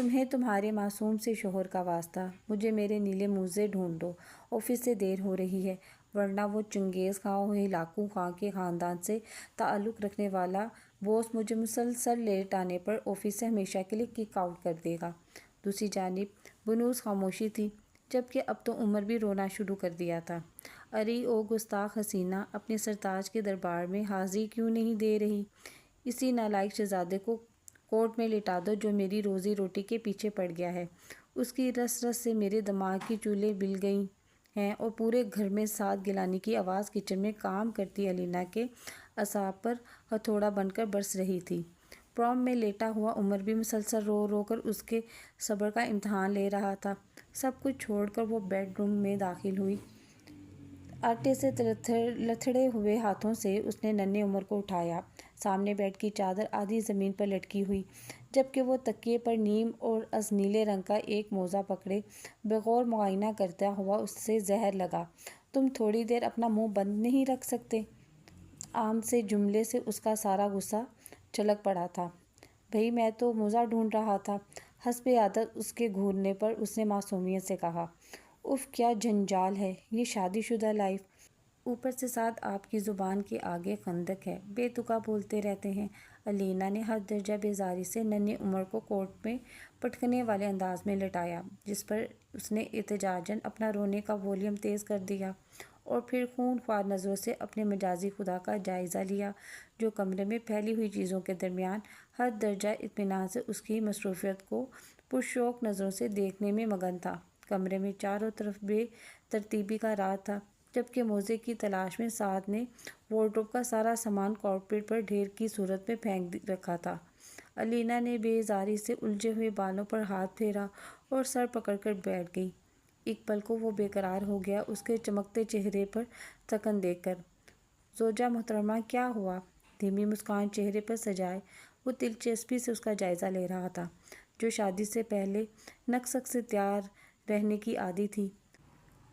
تمہیں تمہارے معصوم سے شوہر کا واسطہ، مجھے میرے نیلے موزے ڈھونڈ دو، آفس سے دیر ہو رہی ہے، ورنہ وہ چنگیز خان و ہلاکو خان کے خاندان سے تعلق رکھنے والا باس مجھے مسلسل لیٹ آنے پر آفس سے ہمیشہ کے لیے کک آؤٹ کر دے گا۔ دوسری جانب بنوس خاموشی تھی، جبکہ اب تو عمر بھی رونا شروع کر دیا تھا۔ ارے او گستاخ حسینہ، اپنے سرتاج کے دربار میں حاضری کیوں نہیں دے رہی؟ اسی نالائق شہزادے کو کورٹ میں لٹا دو جو میری روزی روٹی کے پیچھے پڑ گیا ہے۔ اس کی رس رس سے میرے دماغ کی چولیں بل گئی ہیں اور پورے گھر میں سعد گیلانی کی آواز کچن میں کام کرتی الینا کے اعصاب پر ہتھوڑا بن کر برس رہی تھی۔ پروم میں لیٹا ہوا عمر بھی مسلسل رو رو کر اس کے صبر کا امتحان لے رہا تھا۔ سب کچھ چھوڑ کر وہ بیڈ روم میں داخل ہوئی۔ آٹے سے لتھڑے ہوئے ہاتھوں سے اس نے ننھے عمر کو اٹھایا۔ سامنے بیڈ کی چادر آدھی زمین پر لٹکی ہوئی، جبکہ وہ تکیے پر نیم اور از نیلے رنگ کا ایک موزہ پکڑے بغور معائنہ کرتا ہوا اس سے زہر لگا۔ تم تھوڑی دیر اپنا منہ بند نہیں رکھ سکتے؟ عام سے جملے سے اس کا سارا غصہ چھلک پڑا تھا۔ بھئی میں تو موزہ ڈھونڈ رہا تھا، حسب عادت اس کے گھورنے پر اس نے معصومیت سے کہا۔ اف کیا جنجال ہے یہ شادی شدہ لائف! اوپر سے سعد آپ کی زبان کے آگے خندق ہے، بے تکا بولتے رہتے ہیں۔ الینا نے حد درجہ بیزاری سے ننھے عمر کو کورٹ میں پٹکنے والے انداز میں لٹایا، جس پر اس نے احتجاجاً اپنا رونے کا والیوم تیز کر دیا اور پھر خون خوار نظروں سے اپنے مجازی خدا کا جائزہ لیا، جو کمرے میں پھیلی ہوئی چیزوں کے درمیان حد درجہ اطمینان سے اس کی مصروفیت کو پرشوق نظروں سے دیکھنے میں مگن تھا۔ کمرے میں چاروں طرف بے ترتیبی کا راج تھا، جبکہ موزے کی تلاش میں سعد نے وارڈروب کا سارا سامان کارپیٹ پر ڈھیر کی صورت میں پھینک رکھا تھا۔ الینا نے بے زاری سے الجھے ہوئے بالوں پر ہاتھ پھیرا اور سر پکڑ کر بیٹھ گئی۔ ایک پل کو وہ بے قرار ہو گیا اس کے چمکتے چہرے پر تھکن دیکھ کر۔ زوجہ محترمہ کیا ہوا؟ دھیمی مسکان چہرے پر سجائے وہ دلچسپی سے اس کا جائزہ لے رہا تھا، جو شادی سے پہلے نقص سے تیار رہنے کی عادی تھی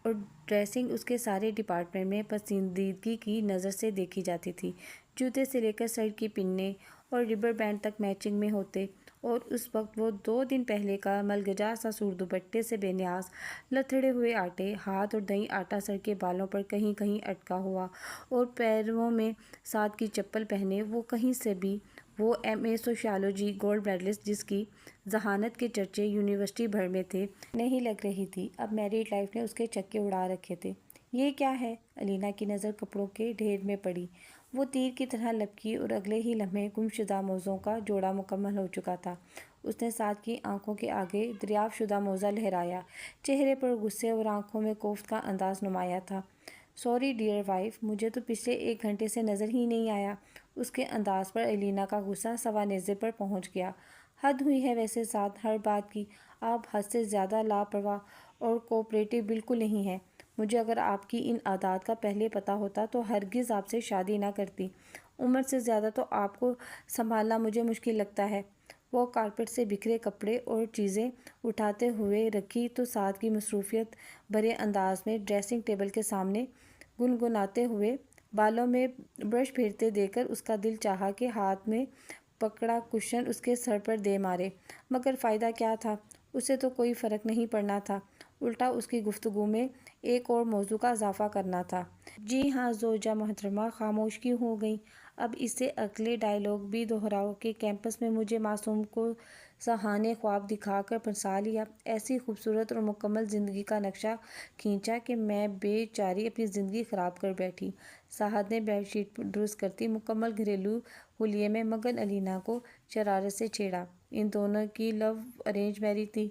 اور ڈریسنگ اس کے سارے ڈپارٹمنٹ میں پسندیدگی کی نظر سے دیکھی جاتی تھی۔ جوتے سے لے کر سر کی پنیں اور ربر بینڈ تک میچنگ میں ہوتے، اور اس وقت وہ 2 دن پہلے کا ملگجا سا سور دوپٹے سے بے نیاز، لتھڑے ہوئے آٹے ہاتھ اور دہی آٹا سر کے بالوں پر کہیں کہیں اٹکا ہوا اور پیروں میں سعد کی چپل پہنے وہ کہیں سے بھی وہ ایم اے سوشیالوجی گولڈ میڈلسٹ جس کی ذہانت کے چرچے یونیورسٹی بھر میں تھے نہیں لگ رہی تھی۔ اب میریڈ لائف نے اس کے چکے اڑا رکھے تھے۔ یہ کیا ہے؟ الینا کی نظر کپڑوں کے ڈھیر میں پڑی۔ وہ تیر کی طرح لپکی اور اگلے ہی لمحے گمشدہ موزوں کا جوڑا مکمل ہو چکا تھا۔ اس نے سعد کی آنکھوں کے آگے دریافت شدہ موزہ لہرایا، چہرے پر غصے اور آنکھوں میں کوفت کا انداز نمایاں تھا۔ سوری ڈیئر وائف، مجھے تو پچھلے 1 گھنٹے سے نظر ہی نہیں آیا۔ اس کے انداز پر الینا کا غصہ سوانیزے پر پہنچ گیا۔ حد ہوئی ہے ویسے سعد، ہر بات کی۔ آپ حد سے زیادہ لاپرواہ اور کوآپریٹو بالکل نہیں ہیں۔ مجھے اگر آپ کی ان عادات کا پہلے پتہ ہوتا تو ہرگز آپ سے شادی نہ کرتی۔ عمر سے زیادہ تو آپ کو سنبھالنا مجھے مشکل لگتا ہے۔ وہ کارپیٹ سے بکھرے کپڑے اور چیزیں اٹھاتے ہوئے رکھی تو سعد کی مصروفیت بھرے انداز میں ڈریسنگ ٹیبل کے سامنے گنگناتے ہوئے بالوں میں برش پھیرتے دیکھ کر اس کا دل چاہا کہ ہاتھ میں پکڑا کشن اس کے سر پر دے مارے، مگر فائدہ کیا تھا؟ اسے تو کوئی فرق نہیں پڑنا تھا، الٹا اس کی گفتگو میں ایک اور موضوع کا اضافہ کرنا تھا۔ جی ہاں زوجہ محترمہ، خاموش کیوں ہو گئیں؟ اب اسے اگلے ڈائیلاگ بھی دہراؤ کہ کیمپس میں مجھے معصوم کو سہانے خواب دکھا کر پھنسا لیا، ایسی خوبصورت اور مکمل زندگی کا نقشہ کھینچا کہ میں بے چاری اپنی زندگی خراب کر بیٹھی۔ سعد نے بیڈ شیٹ درست کرتی مکمل گھریلو حلیے میں مگن الینا کو شرارت سے چھیڑا۔ ان دونوں کی لو ارینج میرج تھی۔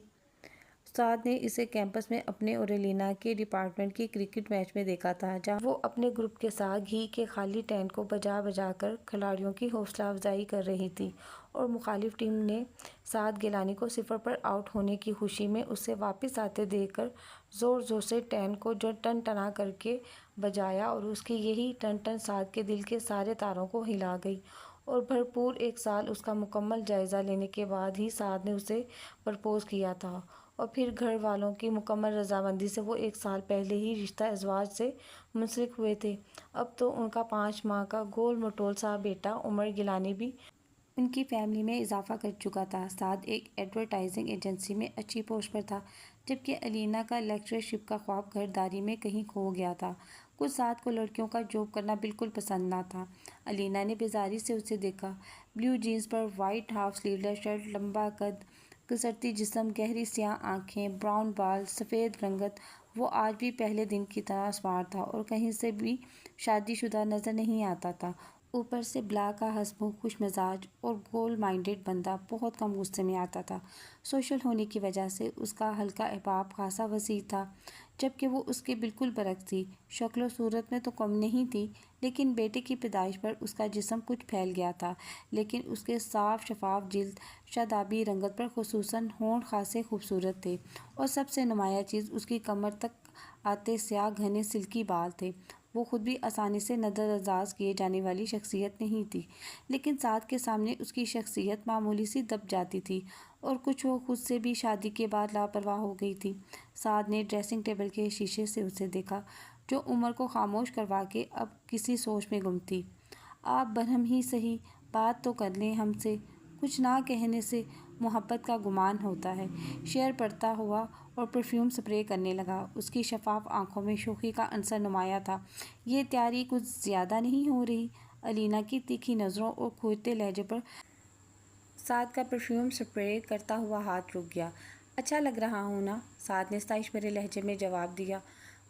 سعد نے اسے کیمپس میں اپنے اور الینا کے ڈپارٹمنٹ کی کرکٹ میچ میں دیکھا تھا، جہاں وہ اپنے گروپ کے ساتھ گھی کے خالی ٹین کو بجا بجا کر کھلاڑیوں کی حوصلہ افزائی کر رہی تھی، اور مخالف ٹیم نے سعد گیلانی کو 0 پر آؤٹ ہونے کی خوشی میں اسے واپس آتے دیکھ کر زور زور سے ٹین کو ٹن ٹنا کر کے بجایا، اور اس کی یہی ٹن ٹن سعد کے دل کے سارے تاروں کو ہلا گئی، اور بھرپور 1 سال اس کا مکمل جائزہ لینے کے بعد ہی سعد نے اسے پرپوز کیا تھا، اور پھر گھر والوں کی مکمل رضامندی سے وہ 1 سال پہلے ہی رشتہ ازواج سے منسلک ہوئے تھے۔ اب تو ان کا 5 ماہ کا گول مٹول سا بیٹا عمر گیلانی بھی ان کی فیملی میں اضافہ کر چکا تھا۔ سعد ایک ایڈورٹائزنگ ایجنسی میں اچھی پوسٹ پر تھا، جبکہ علینا کا لیکچرشپ کا خواب گھرداری میں کہیں کھو گیا تھا۔ کچھ سعد کو لڑکیوں کا جاب کرنا بالکل پسند نہ تھا۔ علینا نے بیزاری سے اسے دیکھا۔ بلیو جینس پر وائٹ ہاف سلیولس شرٹ، لمبا قد، کسرتی جسم، گہری سیاہ آنکھیں، براؤن بال، سفید رنگت۔ وہ آج بھی پہلے دن کی طرح اسمارٹ تھا اور کہیں سے بھی شادی شدہ نظر نہیں آتا تھا۔ اوپر سے بلا کا ہنسمکھ، خوش مزاج اور گول مائنڈڈ بندہ بہت کم غصے میں آتا تھا۔ سوشل ہونے کی وجہ سے اس کا حلقہ احباب خاصا وسیع تھا، جبکہ وہ اس کے بالکل برعکس تھی۔ شکل و صورت میں تو کم نہیں تھی، لیکن بیٹے کی پیدائش پر اس کا جسم کچھ پھیل گیا تھا، لیکن اس کے صاف شفاف جلد، شادابی رنگت پر خصوصاً ہونٹ خاصے خوبصورت تھے، اور سب سے نمایاں چیز اس کی کمر تک آتے سیاہ گھنے سلکی بال تھے۔ وہ خود بھی آسانی سے نظر انداز کیے جانے والی شخصیت نہیں تھی، لیکن سعد کے سامنے اس کی شخصیت معمولی سی دب جاتی تھی، اور کچھ وہ خود سے بھی شادی کے بعد لاپرواہ ہو گئی تھی۔ سعد نے ڈریسنگ ٹیبل کے شیشے سے اسے دیکھا، جو عمر کو خاموش کروا کے اب کسی سوچ میں گم تھی۔ آپ برہم ہی سہی، بات تو کر لیں ہم سے، کچھ نہ کہنے سے محبت کا گمان ہوتا ہے۔ شعر پڑھتا ہوا اور پرفیوم سپرے کرنے لگا۔ اس کی شفاف آنکھوں میں شوخی کا عنصر نمایاں تھا۔ یہ تیاری کچھ زیادہ نہیں ہو رہی؟ علینا کی تیکھی نظروں اور کھوتے لہجے پر سعد کا پرفیوم سپرے کرتا ہوا ہاتھ رک گیا۔ اچھا لگ رہا ہوں نا؟ سعد نے ستائش بھرے لہجے میں جواب دیا۔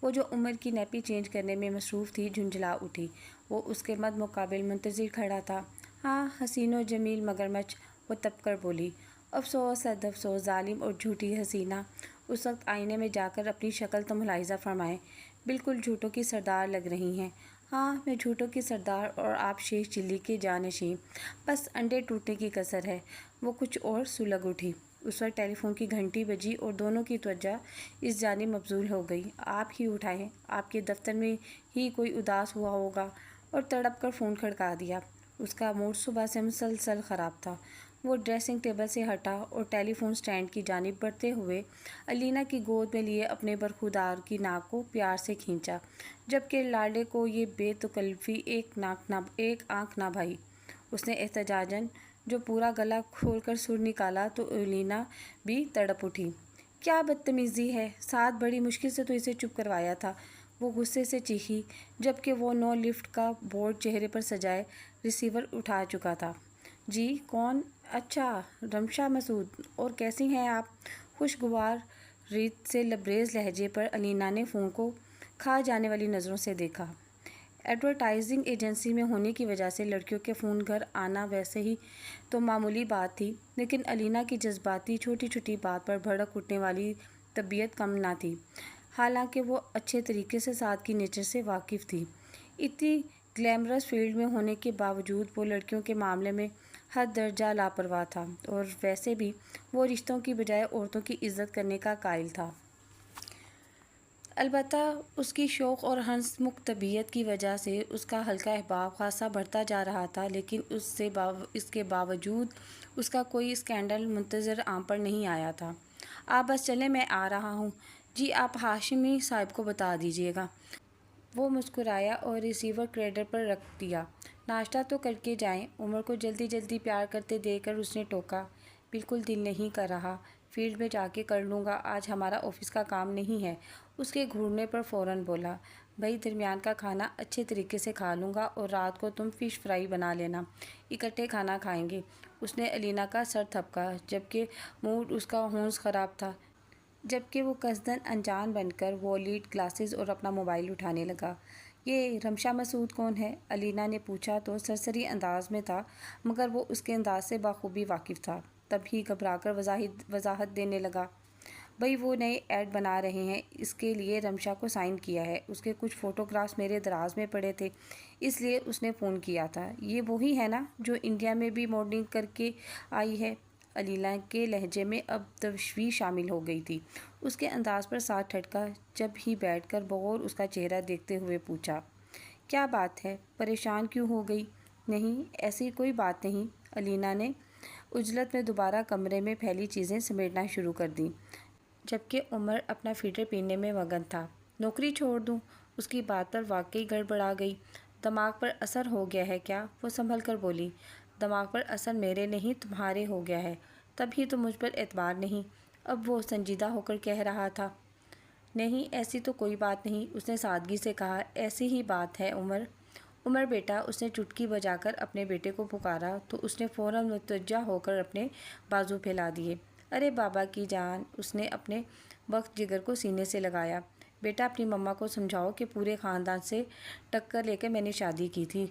وہ جو عمر کی نیپی چینج کرنے میں مصروف تھی جھنجھلا اٹھی۔ وہ اس کے مد مقابل منتظر کھڑا تھا۔ ہاں، حسین و جمیل مگرمچھ، وہ تپ کر بولی۔ افسوس، صد افسوس، ظالم اور جھوٹی حسینہ، اس وقت آئینے میں جا کر اپنی شکل تو ملاحظہ فرمائیں۔ بالکل جھوٹوں کی سردار لگ رہی ہیں۔ ہاں، میں جھوٹوں کی سردار اور آپ شیخ چلی کے جانشین، بس انڈے ٹوٹنے کی کسر ہے۔ وہ کچھ اور سلگ اٹھی۔ اس وقت ٹیلی فون کی گھنٹی بجی اور دونوں کی توجہ اس جانب مبذول ہو گئی۔ آپ ہی اٹھائیں، آپ کے دفتر میں ہی کوئی اداس ہوا ہوگا، اور تڑپ کر فون کھڑکا دیا۔ اس کا موڈ صبح سے مسلسل خراب تھا۔ وہ ڈریسنگ ٹیبل سے ہٹا اور ٹیلی فون سٹینڈ کی جانب بڑھتے ہوئے علینا کی گود میں لیے اپنے برخودار کی ناک کو پیار سے کھینچا، جبکہ لاڈلے کو یہ بے تکلفی ایک آنکھ نہ بھائی۔ اس نے احتجاجاً جو پورا گلا کھول کر سر نکالا تو علینا بھی تڑپ اٹھی۔ کیا بدتمیزی ہے! سعد بڑی مشکل سے تو اسے چپ کروایا تھا۔ وہ غصے سے چیخی، جبکہ وہ نو لفٹ کا بورڈ چہرے پر سجائے ریسیور اٹھا چکا تھا۔ جی کون؟ اچھا، رمشا مسعود، اور کیسی ہیں آپ؟ خوشگوار ریت سے لبریز لہجے پر علینا نے فون کو کھا جانے والی نظروں سے دیکھا۔ ایڈورٹائزنگ ایجنسی میں ہونے کی وجہ سے لڑکیوں کے فون گھر آنا ویسے ہی تو معمولی بات تھی، لیکن علینا کی جذباتی چھوٹی چھوٹی بات پر بھڑک اٹھنے والی طبیعت کم نہ تھی، حالانکہ وہ اچھے طریقے سے سعد کی نیچر سے واقف تھی۔ اتنی گلیمرس فیلڈ میں ہونے کے باوجود وہ لڑکیوں کے معاملے میں حد درجہ لاپرواہ تھا، اور ویسے بھی وہ رشتوں کی بجائے عورتوں کی عزت کرنے کا قائل تھا۔ البتہ اس کی شوخ اور ہنس مکھ طبیعت کی وجہ سے اس کا حلقہ احباب خاصا بڑھتا جا رہا تھا، لیکن اس کے باوجود اس کا کوئی اسکینڈل منتظر عام پر نہیں آیا تھا۔ آپ بس چلیں، میں آ رہا ہوں۔ جی، آپ ہاشمی صاحب کو بتا دیجیے گا۔ وہ مسکرایا اور ریسیور کریڈر پر رکھ دیا۔ ناشتہ تو کر کے جائیں۔ عمر کو جلدی جلدی پیار کرتے دیکھ کر اس نے ٹوکا۔ بالکل دل نہیں کر رہا، فیلڈ میں جا کے کر لوں گا، آج ہمارا آفس کا کام نہیں ہے۔ اس کے گھورنے پر فوراً بولا، بھئی درمیان کا کھانا اچھے طریقے سے کھا لوں گا، اور رات کو تم فش فرائی بنا لینا، اکٹھے کھانا کھائیں گے۔ اس نے علینا کا سر تھپکا، جبکہ موڈ اس کا ہونس خراب تھا، جبکہ وہ قصداً انجان بن کر والیٹ، گلاسز اور اپنا موبائل اٹھانے لگا۔ یہ رمشا مسعود کون ہے؟ علینا نے پوچھا تو سرسری انداز میں تھا، مگر وہ اس کے انداز سے بخوبی واقف تھا۔ تب ہی گھبرا کر وضاحت دینے لگا، بھئی وہ نئے ایڈ بنا رہے ہیں، اس کے لیے رمشا کو سائن کیا ہے۔ اس کے کچھ فوٹوگرافز میرے دراز میں پڑے تھے، اس لیے اس نے فون کیا تھا۔ یہ وہی ہے نا جو انڈیا میں بھی ماڈلنگ کر کے آئی ہے؟ علینا کے لہجے میں اب تشویش شامل ہو گئی تھی۔ اس کے انداز پر ساتھ ٹھٹکا، جب ہی بیٹھ کر بغور اس کا چہرہ دیکھتے ہوئے پوچھا، کیا بات ہے؟ پریشان کیوں ہو گئی؟ نہیں، ایسی کوئی بات نہیں۔ علینا نے عجلت میں دوبارہ کمرے میں پھیلی چیزیں سمیٹنا شروع کر دیں، جبکہ عمر اپنا فیڈر پینے میں مگن تھا۔ نوکری چھوڑ دوں؟ اس کی بات پر واقعی گڑبڑا گئی۔ دماغ پر اثر ہو گیا ہے کیا؟ وہ سنبھل کر بولی، دماغ پر اثر میرے نہیں تمہارے ہو گیا ہے، تبھی تو مجھ پر اعتبار نہیں۔ اب وہ سنجیدہ ہو کر کہہ رہا تھا۔ نہیں ایسی تو کوئی بات نہیں، اس نے سادگی سے کہا۔ ایسی ہی بات ہے عمر۔ عمر بیٹا، اس نے چٹکی بجا کر اپنے بیٹے کو پکارا تو اس نے فوراً متوجہ ہو کر اپنے بازو پھیلا دیے۔ ارے بابا کی جان، اس نے اپنے وقت جگر کو سینے سے لگایا۔ بیٹا اپنی مما کو سمجھاؤ کہ پورے خاندان سے ٹکر لے کر میں نے شادی کی تھی۔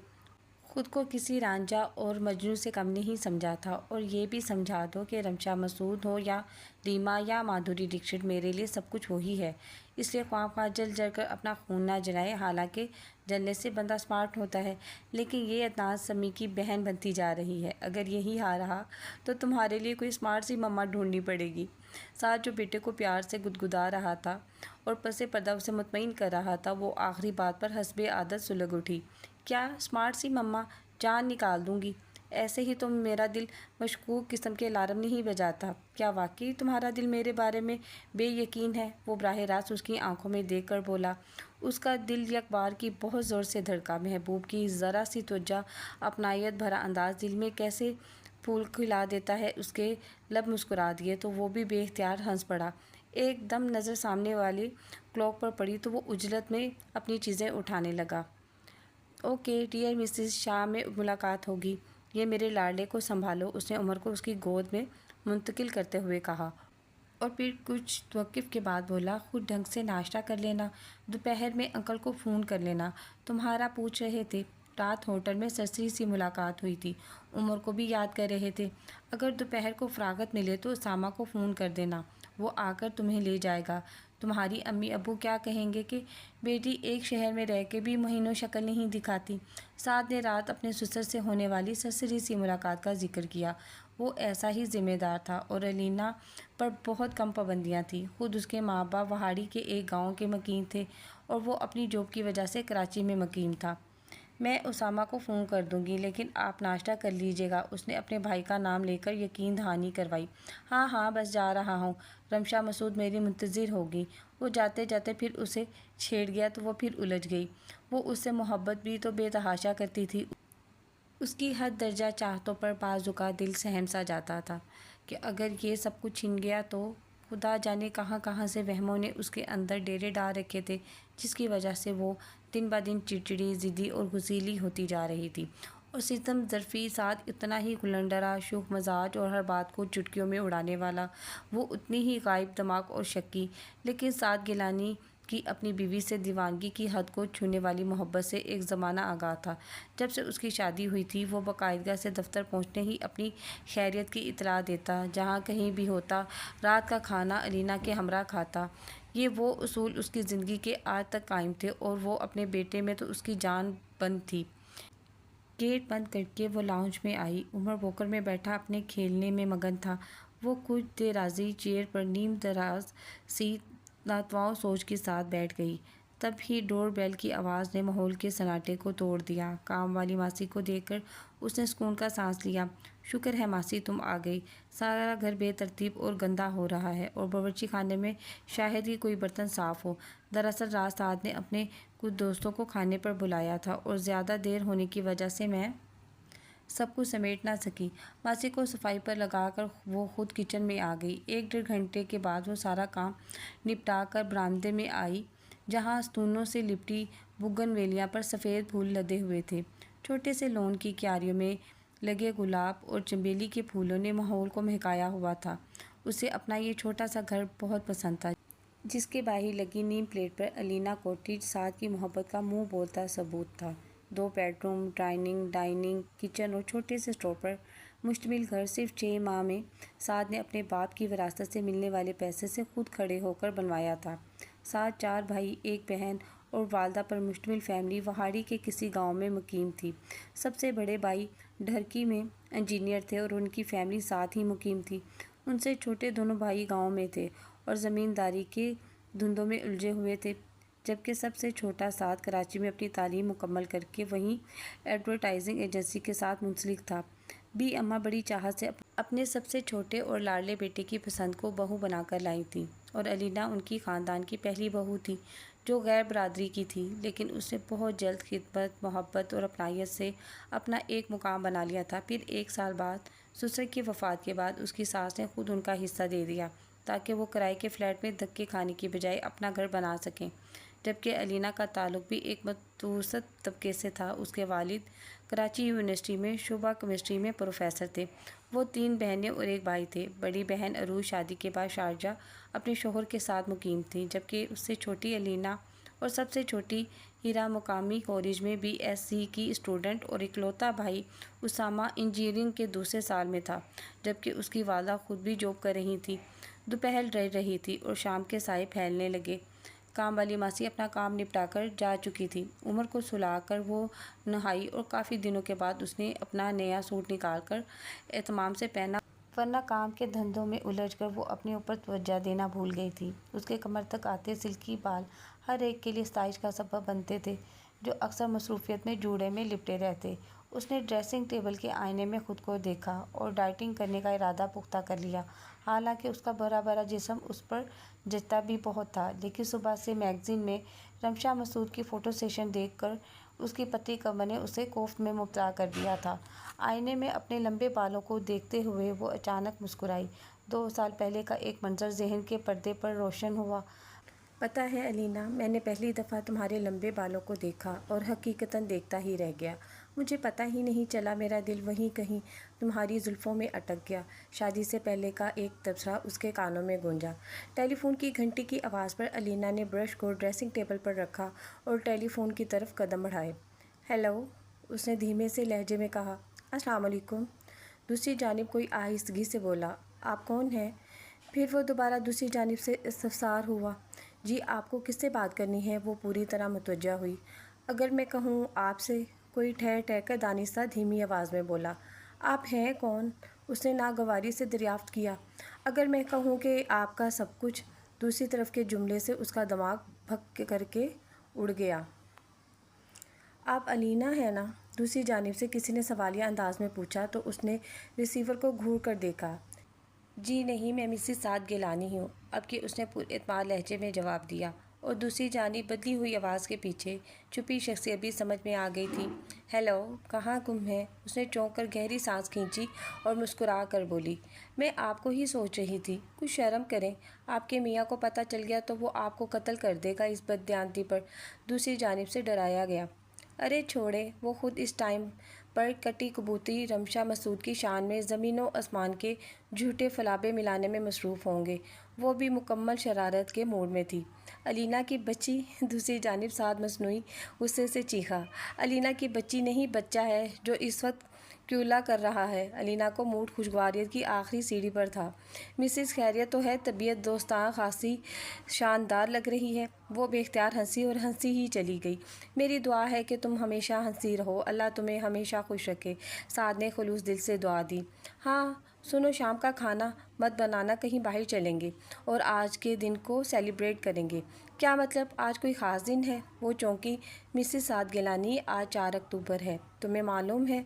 خود کو کسی رانجھا اور مجنوں سے کم نہیں سمجھا تھا، اور یہ بھی سمجھا دو کہ رمشا مسعود ہو یا ریما یا مادھوری ڈکشت، میرے لیے سب کچھ وہی ہے۔ اس لیے خواہ خواہ جل جل کر اپنا خون نہ جلائے، حالانکہ جلنے سے بندہ اسمارٹ ہوتا ہے، لیکن یہ ادنان سمی کی بہن بنتی جا رہی ہے۔ اگر یہی حال رہا تو تمہارے لیے کوئی اسمارٹ سی مما ڈھونڈنی پڑے گی۔ ساتھ جو بیٹے کو پیار سے گدگدا رہا تھا اور پس پردہ اسے مطمئن کر رہا تھا، وہ آخری بات پر حسب عادت سلگ اٹھی۔ کیا اسمارٹ سی مما؟ جان نکال دوں گی۔ ایسے ہی تو میرا دل مشکوک قسم کے الارم نہیں بجاتا۔ کیا واقعی تمہارا دل میرے بارے میں بے یقین ہے؟ وہ براہ راست اس کی آنکھوں میں دیکھ کر بولا۔ اس کا دل یک بار کی بہت زور سے دھڑکا۔ محبوب کی ذرا سی توجہ، اپنائیت بھرا انداز دل میں کیسے پھول کھلا دیتا ہے۔ اس کے لب مسکرا دیے تو وہ بھی بے اختیار ہنس پڑا۔ ایک دم نظر سامنے والے کلاک پر پڑی تو وہ عجلت میں اپنی چیزیں اٹھانے لگا۔ اوکے ڈیئر مسز، شام میں ملاقات ہوگی۔ یہ میرے لاڈلے کو سنبھالو، اس نے عمر کو اس کی گود میں منتقل کرتے ہوئے کہا، اور پھر کچھ توقف کے بعد بولا، خود ڈھنگ سے ناشتہ کر لینا، دوپہر میں انکل کو فون کر لینا، تمہارا پوچھ رہے تھے۔ رات ہوٹل میں سرسری سی ملاقات ہوئی تھی، عمر کو بھی یاد کر رہے تھے۔ اگر دوپہر کو فراغت ملے تو اسامہ کو فون کر دینا، وہ آ کر تمہیں لے جائے گا۔ تمہاری امی ابو کیا کہیں گے کہ بیٹی ایک شہر میں رہ کے بھی مہینوں شکل نہیں دکھاتی۔ سعد نے رات اپنے سسر سے ہونے والی سرسری سی ملاقات کا ذکر کیا۔ وہ ایسا ہی ذمہ دار تھا اور الینا پر بہت کم پابندیاں تھیں۔ خود اس کے ماں باپ وہاڑی کے ایک گاؤں کے مکین تھے اور وہ اپنی جاب کی وجہ سے کراچی میں مقیم تھا۔ میں اسامہ کو فون کر دوں گی، لیکن آپ ناشتہ کر لیجیے گا، اس نے اپنے بھائی کا نام لے کر یقین دہانی کروائی۔ ہاں ہاں بس جا رہا ہوں، رمشا مسعود میری منتظر ہوگی۔ وہ جاتے جاتے پھر اسے چھیڑ گیا تو وہ پھر الجھ گئی۔ وہ اس سے محبت بھی تو بے تحاشا کرتی تھی۔ اس کی حد درجہ چاہتوں پر بعض اوقات دل سہم سا جاتا تھا کہ اگر یہ سب کچھ چھن گیا تو خدا جانے کہاں کہاں سے وہموں نے اس کے اندر ڈیرے ڈال رکھے تھے، جس کی وجہ سے وہ دن بہ دن چڑچڑی، ضدی اور غصیلی ہوتی جا رہی تھی۔ اور ستم ظرفی ساتھ اتنا ہی گلنڈرا، شوخ مزاج اور ہر بات کو چٹکیوں میں اڑانے والا، وہ اتنی ہی غائب دماغ اور شکی، لیکن سعد گیلانی کی اپنی بیوی سے دیوانگی کی حد کو چھونے والی محبت سے ایک زمانہ آگاہ تھا۔ جب سے اس کی شادی ہوئی تھی، وہ باقاعدگی سے دفتر پہنچتے ہی اپنی خیریت کی اطلاع دیتا، جہاں کہیں بھی ہوتا رات کا کھانا الینا کے ہمراہ کھاتا۔ یہ وہ اصول اس کی زندگی کے آج تک قائم تھے، اور وہ اپنے بیٹے میں تو اس کی جان بند تھی۔ گیٹ بند کر کے وہ لاؤنج میں آئی۔ عمر ووکر میں بیٹھا اپنے کھیلنے میں مگن تھا۔ وہ کچھ درازی چیئر پر نیم دراز سی ناتواں سوچ کے ساتھ بیٹھ گئی۔ تب ہی ڈور بیل کی آواز نے ماحول کے سناٹے کو توڑ دیا۔ کام والی ماسی کو دیکھ کر اس نے سکون کا سانس لیا۔ شکر ہے ماسی تم آ گئی۔ سارا گھر بے ترتیب اور گندا ہو رہا ہے، اور باورچی خانے میں شاید ہی کوئی برتن صاف ہو۔ دراصل رات سعد نے اپنے کچھ دوستوں کو کھانے پر بلایا تھا، اور زیادہ دیر ہونے کی وجہ سے میں سب کچھ سمیٹ نہ سکی۔ ماسی کو صفائی پر لگا کر وہ خود کچن میں آ گئی۔ ایک ڈیڑھ گھنٹے کے بعد وہ سارا کام نپٹا کر برآمدے میں آئی، جہاں ستونوں سے لپٹی بوگن ویلیاں پر سفید پھول لدے ہوئے تھے۔ چھوٹے سے لون کی کیاریوں میں لگے گلاب اور چنبیلی کے پھولوں نے ماحول کو مہکایا ہوا تھا۔ اسے اپنا یہ چھوٹا سا گھر بہت پسند تھا، جس کے باہر لگی نیم پلیٹ پر الینا کوٹیج سعد کی محبت کا منہ بولتا ثبوت تھا۔ 2 بیڈ روم، ڈائننگ، کچن اور چھوٹے سے اسٹور پر مشتمل گھر صرف 6 ماہ میں سعد نے اپنے باپ کی وراثت سے ملنے والے پیسے سے خود کھڑے ہو کر بنوایا تھا۔ سعد 4 بھائی، 1 بہن اور والدہ پر مشتمل فیملی وہاڑی کے کسی گاؤں میں مقیم تھی۔ سب سے بڑے بھائی ڈھرکی میں انجینئر تھے اور ان کی فیملی ساتھ ہی مقیم تھی۔ ان سے چھوٹے دونوں بھائی گاؤں میں تھے اور زمینداری کے دھندوں میں الجھے ہوئے تھے، جبکہ سب سے چھوٹا سعد کراچی میں اپنی تعلیم مکمل کر کے وہیں ایڈورٹائزنگ ایجنسی کے ساتھ منسلک تھا۔ اماں بڑی چاہت سے اپنے سب سے چھوٹے اور لاڈلے بیٹے کی پسند کو بہو بنا کر لائی تھی، اور الینا ان کی خاندان کی پہلی بہو تھی جو غیر برادری کی تھی، لیکن اس نے بہت جلد خدمت، محبت اور اپنائیت سے اپنا ایک مقام بنا لیا تھا۔ پھر 1 سال بعد سسر کی وفات کے بعد اس کی ساس نے خود ان کا حصہ دے دیا تاکہ وہ کرائے کے فلیٹ میں دھکے کھانے کی بجائے اپنا گھر بنا سکیں، جبکہ الینا کا تعلق بھی ایک متوسط طبقے سے تھا۔ اس کے والد کراچی یونیورسٹی میں شعبہ کیمسٹری میں پروفیسر تھے۔ وہ 3 بہنیں اور ایک بھائی تھے۔ بڑی بہن عروج شادی کے بعد شارجہ اپنے شوہر کے ساتھ مقیم تھی، جبکہ اس سے چھوٹی الینا اور سب سے چھوٹی ہیرا مقامی کالج میں بی ایس سی کی اسٹوڈنٹ، اور اکلوتا بھائی اسامہ انجینئرنگ کے دوسرے سال میں تھا، جبکہ اس کی والدہ خود بھی جاب کر رہی تھی۔ دوپہر ڈھل رہی تھی اور شام کے سائے پھیلنے لگے۔ کام والی ماسی اپنا کام نپٹا کر جا چکی تھی۔ عمر کو سلا کر وہ نہائی اور کافی دنوں کے بعد اس نے اپنا نیا سوٹ نکال کر اہتمام سے پہنا، ورنہ کام کے دھندوں میں الجھ کر وہ اپنے اوپر توجہ دینا بھول گئی تھی۔ اس کے کمر تک آتے سلکی بال ہر ایک کے لیے ستائش کا سبب بنتے تھے، جو اکثر مصروفیت میں جوڑے میں لپٹے رہتے۔ اس نے ڈریسنگ ٹیبل کے آئینے میں خود کو دیکھا اور ڈائٹنگ کرنے کا ارادہ پختہ کر لیا۔ حالانکہ اس کا بھرا بھرا جسم اس پر جچتا بھی بہت تھا، لیکن صبح سے میگزین میں رمشا مسعود کی فوٹو سیشن دیکھ کر اس کی پتلی کمر نے اسے کوفت میں مبتلا کر دیا تھا۔ آئینے میں اپنے لمبے بالوں کو دیکھتے ہوئے وہ اچانک مسکرائی۔ 2 سال پہلے کا ایک منظر ذہن کے پردے پر روشن ہوا۔ پتہ ہے الینا، میں نے پہلی دفعہ تمہارے لمبے بالوں کو دیکھا اور حقیقتاً دیکھتا ہی رہ گیا۔ مجھے پتہ ہی نہیں چلا، میرا دل وہیں کہیں تمہاری زلفوں میں اٹک گیا۔ شادی سے پہلے کا ایک تبصرہ اس کے کانوں میں گونجا۔ ٹیلی فون کی گھنٹی کی آواز پر الینا نے برش کو ڈریسنگ ٹیبل پر رکھا اور ٹیلی فون کی طرف قدم بڑھائے۔ ہیلو، اس نے دھیمے سے لہجے میں کہا۔ السلام علیکم، دوسری جانب کوئی آہستگی سے بولا۔ آپ کون ہیں؟ پھر وہ دوبارہ دوسری جانب سے استفسار ہوا۔ جی، آپ کو کس سے بات کرنی ہے؟ وہ پوری طرح متوجہ ہوئی۔ اگر میں کہوں آپ سے، کوئی ٹھہر کر دانستہ دھیمی آواز میں بولا۔ آپ ہیں کون؟ اس نے ناگواری سے دریافت کیا۔ اگر میں کہوں کہ آپ کا سب کچھ۔ دوسری طرف کے جملے سے اس کا دماغ بھگ کر کے اڑ گیا۔ آپ الینا ہیں نا؟ دوسری جانب سے کسی نے سوالیہ انداز میں پوچھا تو اس نے ریسیور کو گھور کر دیکھا۔ جی نہیں، میں مسز سعد گیلانی ہوں، اب کہ اس نے پر اعتماد لہجے میں جواب دیا، اور دوسری جانب بدلی ہوئی آواز کے پیچھے چھپی شخصیت بھی سمجھ میں آ گئی تھی۔ ہیلو، کہاں گم ہیں؟ اس نے چونک کر گہری سانس کھینچی اور مسکرا کر بولی۔ میں آپ کو ہی سوچ رہی تھی۔ کچھ شرم کریں، آپ کے میاں کو پتہ چل گیا تو وہ آپ کو قتل کر دے گا اس بددیانتی پر، دوسری جانب سے ڈرایا گیا۔ ارے چھوڑیں، وہ خود اس ٹائم پر کٹی کبوتری رمشا مسعود کی شان میں زمین و آسمان کے جھوٹے فلابے ملانے میں مصروف ہوں گے۔ وہ بھی مکمل شرارت کے موڈ میں تھی۔ الینا کی بچی، دوسری جانب سعد مصنوعی غصے سے چیخا۔ الینا کی بچی نہیں، بچہ ہے جو اس وقت کیولا کر رہا ہے۔ الینا کو موڈ خوشگواریت کی آخری سیڑھی پر تھا۔ مسز خیریت تو ہے؟ طبیعت دوستانہ خاصی شاندار لگ رہی ہے۔ وہ بے اختیار ہنسی اور ہنسی ہی چلی گئی۔ میری دعا ہے کہ تم ہمیشہ ہنسی رہو، اللہ تمہیں ہمیشہ خوش رکھے، سعد نے خلوص دل سے دعا دی۔ ہاں سنو، شام کا کھانا مت بنانا، کہیں باہر چلیں گے اور آج کے دن کو سیلیبریٹ کریں گے۔ کیا مطلب، آج کوئی خاص دن ہے؟ وہ چونکی۔ مسز سعد گیلانی، آج 4 اکتوبر ہے، تمہیں معلوم ہے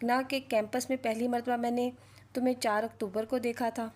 نا کہ کیمپس میں پہلی مرتبہ میں نے تمہیں 4 اکتوبر کو دیکھا تھا۔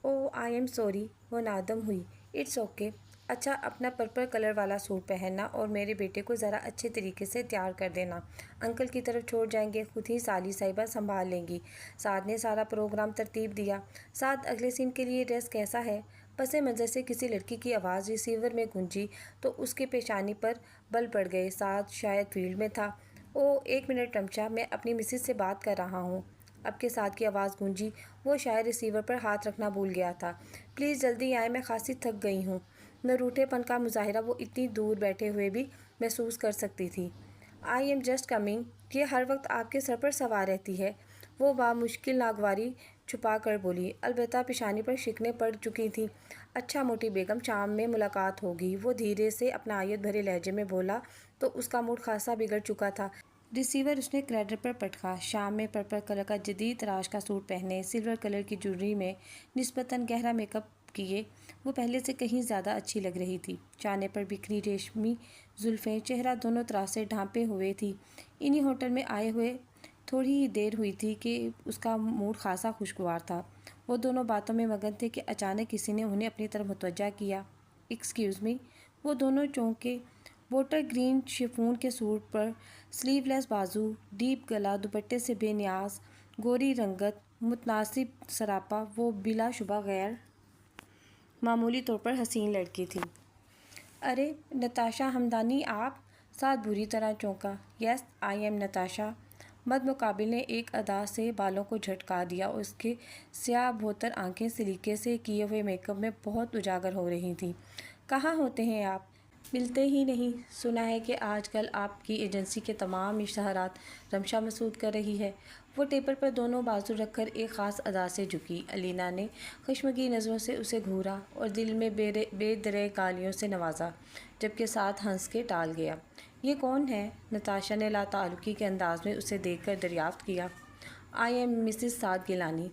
اوہ آئی ایم سوری، وہ نادم ہوئی۔ It's okay. اچھا، اپنا پرپل کلر والا سوٹ پہننا اور میرے بیٹے کو ذرا اچھے طریقے سے تیار کر دینا، انکل کی طرف چھوڑ جائیں گے، خود ہی سالی صاحبہ سنبھال لیں گی۔ سعد نے سارا پروگرام ترتیب دیا۔ سعد، اگلے سین کے لیے ڈریس کیسا ہے؟ پس منظر سے کسی لڑکی کی آواز ریسیور میں گونجی تو اس کے پیشانی پر بل پڑ گئے۔ سعد شاید فیلڈ میں تھا۔ اوہ 1 منٹ رمشا، میں اپنی مسز سے بات کر رہا ہوں، اب کے سعد کی آواز گونجی۔ وہ شاید ریسیور پر ہاتھ رکھنا بھول گیا تھا۔ پلیز جلدی آئیں، میں خاصی تھک گئی ہوں۔ نروٹھے پن کا مظاہرہ وہ اتنی دور بیٹھے ہوئے بھی محسوس کر سکتی تھی۔ I am just coming. یہ ہر وقت آپ کے سر پر سوار رہتی ہے؟ وہ بامشکل ناگواری چھپا کر بولی، البتہ پیشانی پر شکنیں پڑ چکی تھیں۔ اچھا موٹی بیگم، شام میں ملاقات ہوگی، وہ دھیرے سے اپنائیت بھرے لہجے میں بولا تو اس کا موڈ خاصا بگڑ چکا تھا۔ ریسیور اس نے کریڈٹ پر پٹکا۔ شام میں پرپل کلر کا جدید تراش کا سوٹ پہنے، سلور کلر کی جویلری میں نسبتاً گہرا میک اپ کیے، وہ پہلے سے کہیں زیادہ اچھی لگ رہی تھی۔ چانے پر بکھری ریشمی زلفیں چہرہ دونوں طرف سے ڈھانپے ہوئے تھی۔ انہی ہوٹل میں آئے ہوئے تھوڑی ہی دیر ہوئی تھی کہ اس کا موڈ خاصا خوشگوار تھا۔ وہ دونوں باتوں میں مگن تھے کہ اچانک کسی نے انہیں اپنی طرف متوجہ کیا۔ Excuse me. وہ دونوں چونکے واٹر گرین شفون کے سوٹ پر سلیو لیس بازو، ڈیپ گلا، دوپٹے سے بے نیاز گوری رنگت، متناسب سراپا، وہ بلا شبہ غیر معمولی طور پر حسین لڑکی تھی۔ ارے نتاشا ہمدانی آپ؟ سعد بری طرح چونکا۔ یس آئی ایم نتاشا۔ مد مقابل نے ایک ادا سے بالوں کو جھٹکا دیا اور اس کے سیاہ بھوتر آنکھیں سلیقے سے کیے ہوئے میک اپ میں بہت اجاگر ہو رہی تھیں۔ کہاں ہوتے ہیں آپ؟ ملتے ہی نہیں۔ سنا ہے کہ آج کل آپ کی ایجنسی کے تمام اشتہارات رمشا مسعود کر رہی ہے۔ وہ ٹیبل پر دونوں بازو رکھ کر ایک خاص ادا سے جھکی۔ علینا نے خشمگین نظروں سے اسے گھورا اور دل میں بے درے گالیوں سے نوازا، جبکہ ساتھ ہنس کے ٹال گیا۔ یہ کون ہے؟ نتاشا نے لاتعلقی کے انداز میں اسے دیکھ کر دریافت کیا۔ I am Mrs Saad Gilani.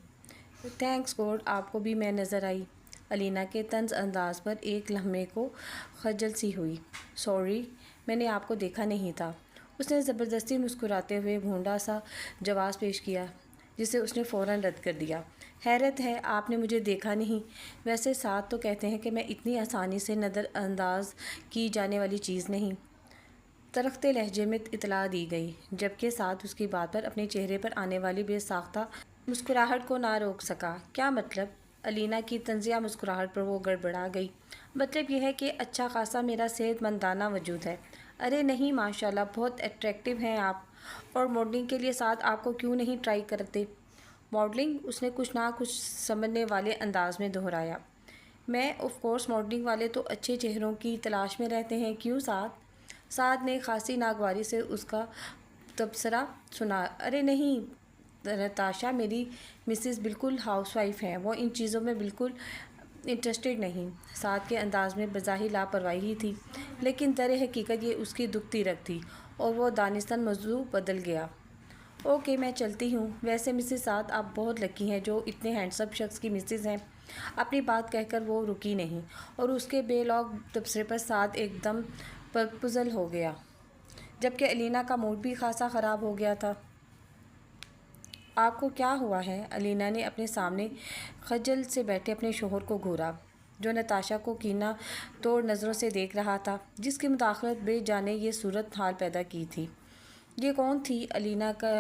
Thanks God آپ کو بھی میں نظر آئی۔ علینا کے طنز انداز پر ایک لمحے کو خجل سی ہوئی۔ سوری، میں نے آپ کو دیکھا نہیں تھا۔ اس نے زبردستی مسکراتے ہوئے بھونڈا سا جواز پیش کیا، جسے اس نے فوراً رد کر دیا۔ حیرت ہے آپ نے مجھے دیکھا نہیں۔ ویسے ساتھ تو کہتے ہیں کہ میں اتنی آسانی سے نظر انداز کی جانے والی چیز نہیں۔ ترختے لہجے میں اطلاع دی گئی، جبکہ ساتھ اس کی بات پر اپنے چہرے پر آنے والی بے ساختہ مسکراہٹ کو نہ روک سکا۔ کیا مطلب؟ علینا کی طنزیہ مسکراہٹ پر وہ گڑبڑا گئی۔ مطلب یہ ہے کہ اچھا خاصا میرا صحت مندانہ وجود ہے۔ ارے نہیں ماشاءاللہ، بہت اٹریکٹیو ہیں آپ، اور ماڈلنگ کے لیے ساتھ آپ کو کیوں نہیں ٹرائی کرتے؟ ماڈلنگ؟ اس نے کچھ نہ کچھ سمجھنے والے انداز میں دہرایا۔ میں آف کورس ماڈلنگ والے تو اچھے چہروں کی تلاش میں رہتے ہیں، کیوں ساتھ؟ ساتھ نے خاصی ناگواری سے اس کا تبصرہ سنا۔ ارے نہیں نتاشا، میری مسز بالکل ہاؤس وائف ہیں، وہ ان چیزوں میں بالکل انٹرسٹڈ نہیں۔ ساتھ کے انداز میں بظاہر لاپرواہی تھی، لیکن در حقیقت یہ اس کی دکھتی رگ تھی، اور وہ دانستاً موضوع بدل گیا۔ اوکے میں چلتی ہوں۔ ویسے مسز سعد آپ بہت لکی ہیں جو اتنے ہینڈسم شخص کی مسز ہیں۔ اپنی بات کہہ کر وہ رکی نہیں، اور اس کے بے لوگ تبصرے پر سعد ایک دم پرپزل ہو گیا، جبکہ علینا کا موڈ بھی خاصا خراب ہو گیا تھا۔ آپ کو کیا ہوا ہے؟ علینا نے اپنے سامنے خجل سے بیٹھے اپنے شوہر کو گھورا، جو نتاشا کو کینہ توڑ نظروں سے دیکھ رہا تھا، جس کی مداخلت بے جانے یہ صورت حال پیدا کی تھی۔ یہ کون تھی؟ علینا کا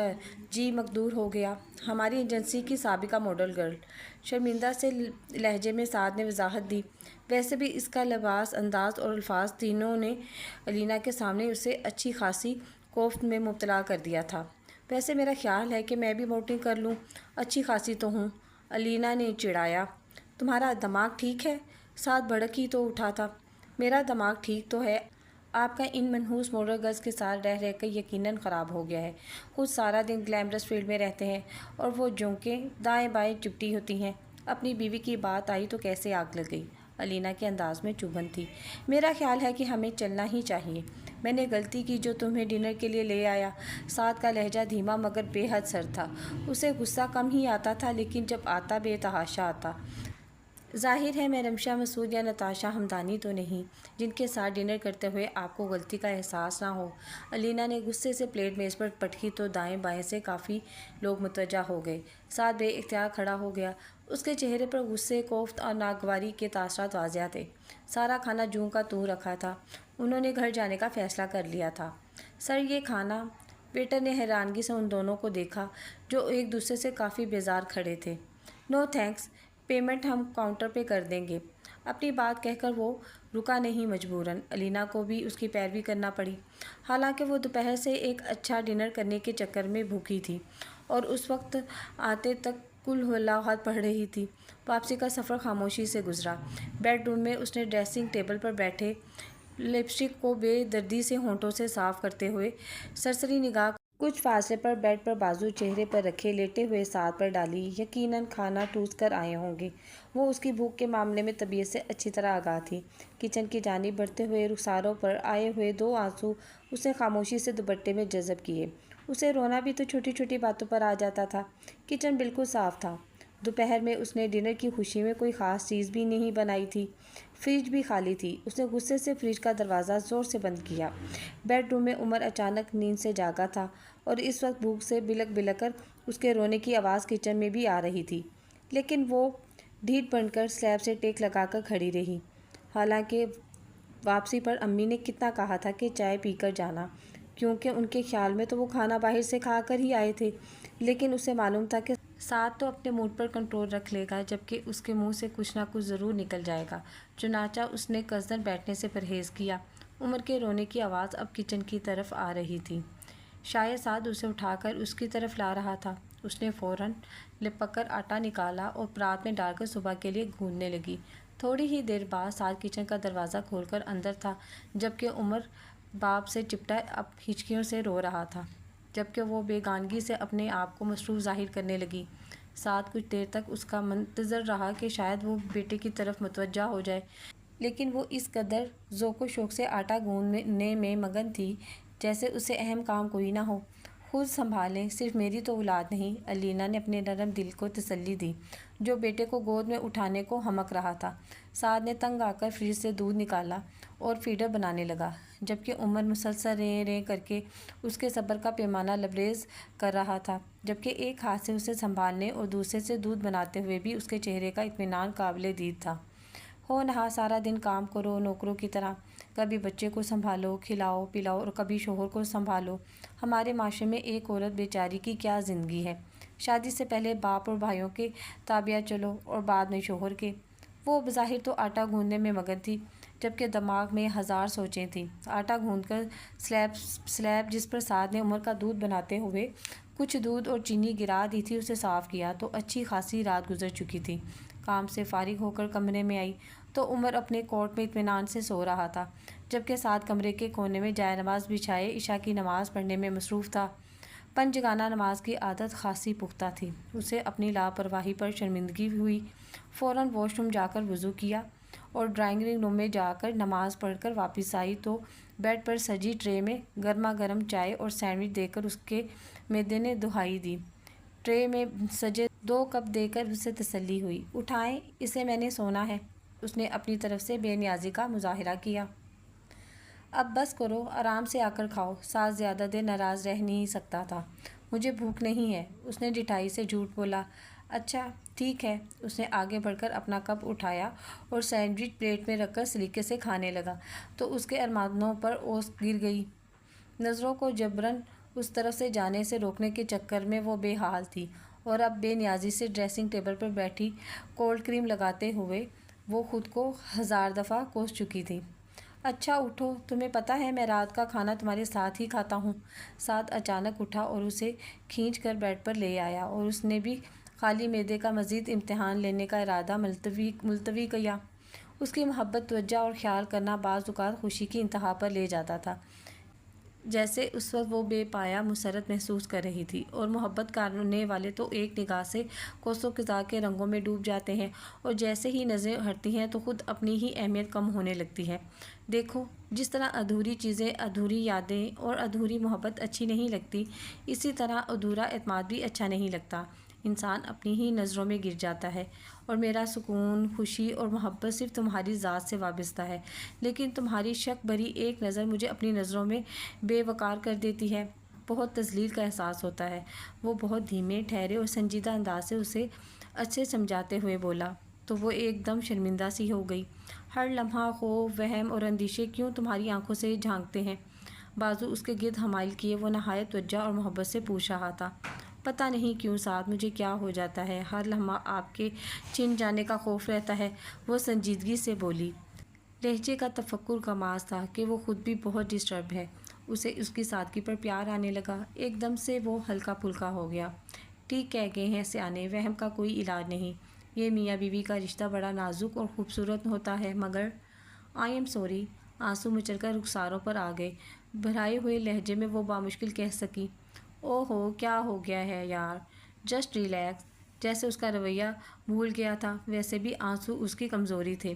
جی مقدور ہو گیا۔ ہماری ایجنسی کی سابقہ ماڈل گرل۔ شرمندہ سے لہجے میں سعد نے وضاحت دی۔ ویسے بھی اس کا لباس، انداز اور الفاظ تینوں نے علینا کے سامنے اسے اچھی خاصی کوفت میں مبتلا کر دیا تھا۔ ویسے میرا خیال ہے کہ میں بھی ماڈلنگ کر لوں، اچھی خاصی تو ہوں، علینا نے چڑھایا۔ تمہارا دماغ ٹھیک ہے؟ سعد بھڑک ہی تو اٹھا تھا۔ میرا دماغ ٹھیک تو ہے، آپ کا ان منحوس ماڈل گرلز کے ساتھ رہ رہ کر یقیناً خراب ہو گیا ہے۔ خود سارا دن گلیمرس فیلڈ میں رہتے ہیں، اور وہ جونکیں دائیں بائیں چپٹی ہوتی ہیں۔ اپنی بیوی کی بات آئی تو کیسے آگ لگ گئی؟ علینا کے انداز میں چبھن تھی۔ میرا خیال ہے کہ ہمیں چلنا ہی چاہیے۔ میں نے غلطی کی جو تمہیں ڈنر کے لیے لے آیا۔ سعد کا لہجہ دھیما مگر بے حد سرد تھا۔ اسے غصہ کم ہی آتا تھا، لیکن جب آتا بے تحاشا آتا۔ ظاہر ہے میں رمشا مسعود یا نتاشا ہمدانی تو نہیں، جن کے ساتھ ڈنر کرتے ہوئے آپ کو غلطی کا احساس نہ ہو۔ علینا نے غصے سے پلیٹ میز پر پٹکی تو دائیں بائیں سے کافی لوگ متوجہ ہو گئے۔ سعد بے اختیار کھڑا ہو گیا۔ اس کے چہرے پر غصے، کوفت اور ناگواری کے تاثرات واضح تھے۔ سارا کھانا جوں کا توں رکھا تھا۔ انہوں نے گھر جانے کا فیصلہ کر لیا تھا۔ سر یہ کھانا؟ ویٹر نے حیرانگی سے ان دونوں کو دیکھا جو ایک دوسرے سے کافی بیزار کھڑے تھے۔ نو تھینکس، پیمنٹ ہم کاؤنٹر پہ کر دیں گے۔ اپنی بات کہہ کر وہ رکا نہیں۔ مجبوراً علینا کو بھی اس کی پیروی کرنا پڑی، حالانکہ وہ دوپہر سے ایک اچھا ڈنر کرنے کے چکر میں بھوکی تھی، اور اس وقت آتے تک قل ہو اللہ احد پڑھ رہی تھی۔ واپسی کا سفر خاموشی سے گزرا۔ بیڈ روم میں اس نے ڈریسنگ ٹیبل پر بیٹھے لپسٹک کو بے دردی سے ہونٹوں سے صاف کرتے ہوئے سرسری نگاہ کچھ فاصلے پر بیڈ پر بازو چہرے پر رکھے لیٹے ہوئے سعد پر ڈالی۔ یقیناً کھانا ٹوس کر آئے ہوں گے۔ وہ اس کی بھوک کے معاملے میں طبیعت سے اچھی طرح آگاہ تھی۔ کچن کی جانب بڑھتے ہوئے رخساروں پر آئے ہوئے 2 آنسو اس نے خاموشی سے دوپٹے میں جذب کیے۔ اسے رونا بھی تو چھوٹی چھوٹی باتوں پر آ جاتا تھا۔ کچن بالکل صاف تھا۔ دوپہر میں اس نے ڈنر کی خوشی میں کوئی خاص چیز بھی نہیں بنائی تھی۔ فریج بھی خالی تھی۔ اس نے غصے سے فریج کا دروازہ زور سے بند کیا۔ بیڈ روم میں عمر اچانک نیند سے جاگا تھا اور اس وقت بھوک سے بلک بلک کر اس کے رونے کی آواز کچن میں بھی آ رہی تھی، لیکن وہ ڈھیٹ بن کر سلیب سے ٹیک لگا کر کھڑی رہی۔ حالانکہ واپسی پر امی نے کتنا کہا تھا کہ چائے پی کر جانا، کیونکہ ان کے خیال میں تو وہ کھانا باہر سے کھا کر ہی آئے تھے، لیکن اسے معلوم تھا کہ ساتھ تو اپنے موڈ پر کنٹرول رکھ لے گا، جبکہ اس کے منہ سے کچھ نہ کچھ ضرور نکل جائے گا۔ چنانچہ اس نے قصداً بیٹھنے سے پرہیز کیا۔ عمر کے رونے کی آواز اب کچن کی طرف آ رہی تھی۔ شاید سعد اسے اٹھا کر اس کی طرف لا رہا تھا۔ اس نے فوراً لپک کر آٹا نکالا اور پرات میں ڈال کر صبح کے لیے گوندنے لگی۔ تھوڑی ہی دیر بعد سعد کچن کا دروازہ کھول کر اندر تھا، جبکہ عمر باپ سے چپٹا اب ہچکیوں سے رو رہا تھا، جبکہ وہ بیگانگی سے اپنے آپ کو مصروف ظاہر کرنے لگی۔ سعد کچھ دیر تک اس کا منتظر رہا کہ شاید وہ بیٹے کی طرف متوجہ ہو جائے، لیکن وہ اس قدر ذوق و شوق سے آٹا گوندنے میں مگن تھی جیسے اسے اہم کام کوئی نہ ہو۔ خود سنبھالیں، صرف میری تو اولاد نہیں، علینا نے اپنے نرم دل کو تسلی دی، جو بیٹے کو گود میں اٹھانے کو ہمک رہا تھا۔ سعد نے تنگ آ کر فریج سے دودھ نکالا اور فیڈر بنانے لگا، جبکہ عمر مسلسل ریں ریں کر کے اس کے صبر کا پیمانہ لبریز کر رہا تھا، جبکہ ایک ہاتھ سے اسے سنبھالنے اور دوسرے سے دودھ بناتے ہوئے بھی اس کے چہرے کا اطمینان قابل دید تھا۔ ہو نہا سارا دن کام کرو نوکروں کی طرح، کبھی بچے کو سنبھالو، کھلاؤ پلاؤ اور کبھی شوہر کو سنبھالو۔ ہمارے معاشرے میں ایک عورت بیچاری کی کیا زندگی ہے؟ شادی سے پہلے باپ اور بھائیوں کے تابع چلو اور بعد میں شوہر کے۔ وہ بظاہر تو آٹا گوندنے میں مگن تھی، جبکہ دماغ میں ہزار سوچیں تھیں۔ آٹا گوندھ کر سلیب جس پر سعد نے عمر کا دودھ بناتے ہوئے کچھ دودھ اور چینی گرا دی تھی اسے صاف کیا تو اچھی خاصی رات گزر چکی تھی۔ کام سے فارغ ہو کر کمرے میں آئی تو عمر اپنے کوٹ میں اطمینان سے سو رہا تھا، جبکہ سعد کمرے کے کونے میں جائے نماز بچھائے عشاء کی نماز پڑھنے میں مصروف تھا۔ پنجگانہ نماز کی عادت خاصی پختہ تھی۔ اسے اپنی لاپرواہی پر شرمندگی ہوئی، فوراً واش روم جا کر وضو کیا اور ڈرائنگ روم میں جا کر نماز پڑھ کر واپس آئی تو بیڈ پر سجی ٹرے میں گرما گرم چائے اور سینڈوچ دے کر اس کے معدے نے دہائی دی۔ ٹرے میں سجے 2 کپ دے کر اسے تسلی ہوئی۔ اٹھائیں، اسے میں نے سونا ہے۔ اس نے اپنی طرف سے بے نیازی کا مظاہرہ کیا۔ اب بس کرو، آرام سے آ کر کھاؤ۔ سعد زیادہ دیر ناراض رہ نہیں سکتا تھا۔ مجھے بھوک نہیں ہے، اس نے ڈٹھائی سے جھوٹ بولا۔ اچھا ٹھیک ہے۔ اس نے آگے بڑھ کر اپنا کپ اٹھایا اور سینڈوچ پلیٹ میں رکھ کر سلیقے سے کھانے لگا تو اس کے ارمانوں پر اوس گر گئی۔ نظروں کو جبراً اس طرف سے جانے سے روکنے کے چکر میں وہ بے حال تھی اور اب بے نیازی سے ڈریسنگ ٹیبل پر بیٹھی کولڈ کریم لگاتے ہوئے وہ خود کو 1000 دفعہ کوس چکی تھی۔ اچھا اٹھو، تمہیں پتہ ہے میں رات کا کھانا تمہارے ساتھ ہی کھاتا ہوں۔ سعد اچانک اٹھا اور اسے کھینچ کر بیڈ پر لے آیا اور اس نے بھی خالی معدے کا مزید امتحان لینے کا ارادہ ملتوی کیا۔ اس کی محبت، توجہ اور خیال کرنا بعض اوقات خوشی کی انتہا پر لے جاتا تھا، جیسے اس وقت وہ بے پایہ مسرت محسوس کر رہی تھی، اور محبت کرنے والے تو ایک نگاہ سے کوسوں قزح کے رنگوں میں ڈوب جاتے ہیں اور جیسے ہی نظریں ہٹتی ہیں تو خود اپنی ہی اہمیت کم ہونے لگتی ہے۔ دیکھو، جس طرح ادھوری چیزیں، ادھوری یادیں اور ادھوری محبت اچھی نہیں لگتی، اسی طرح ادھورا اعتماد بھی اچھا نہیں لگتا۔ انسان اپنی ہی نظروں میں گر جاتا ہے، اور میرا سکون، خوشی اور محبت صرف تمہاری ذات سے وابستہ ہے، لیکن تمہاری شک بھری ایک نظر مجھے اپنی نظروں میں بے وقار کر دیتی ہے۔ بہت تذلیل کا احساس ہوتا ہے۔ وہ بہت دھیمے، ٹھہرے اور سنجیدہ انداز سے اسے اچھے سمجھاتے ہوئے بولا تو وہ ایک دم شرمندہ سی ہو گئی۔ ہر لمحہ خوف، وہم اور اندیشے کیوں تمہاری آنکھوں سے جھانکتے ہیں؟ بازو اس کے گرد حمائل کیے وہ نہایت توجہ اور محبت سے پوچھ رہا تھا۔ پتہ نہیں کیوں سعد، مجھے کیا ہو جاتا ہے، ہر لمحہ آپ کے چھن جانے کا خوف رہتا ہے، وہ سنجیدگی سے بولی۔ لہجے کا تفکر کا محض تھا کہ وہ خود بھی بہت ڈسٹرب ہے۔ اسے اس کی سادگی پر پیار آنے لگا۔ ایک دم سے وہ ہلکا پھلکا ہو گیا۔ ٹھیک کہہ گئے ہیں سیانے، وہم کا کوئی علاج نہیں۔ یہ میاں بیوی کا رشتہ بڑا نازک اور خوبصورت ہوتا ہے، مگر آئی ایم سوری۔ آنسو مچل کر رخساروں پر آ گئے۔ بھرائے ہوئے لہجے میں وہ بامشکل کہہ سکی، او ہو، کیا ہو گیا ہے یار، جسٹ ریلیکس۔ جیسے اس کا رویہ بھول گیا تھا، ویسے بھی آنسو اس کی کمزوری تھے۔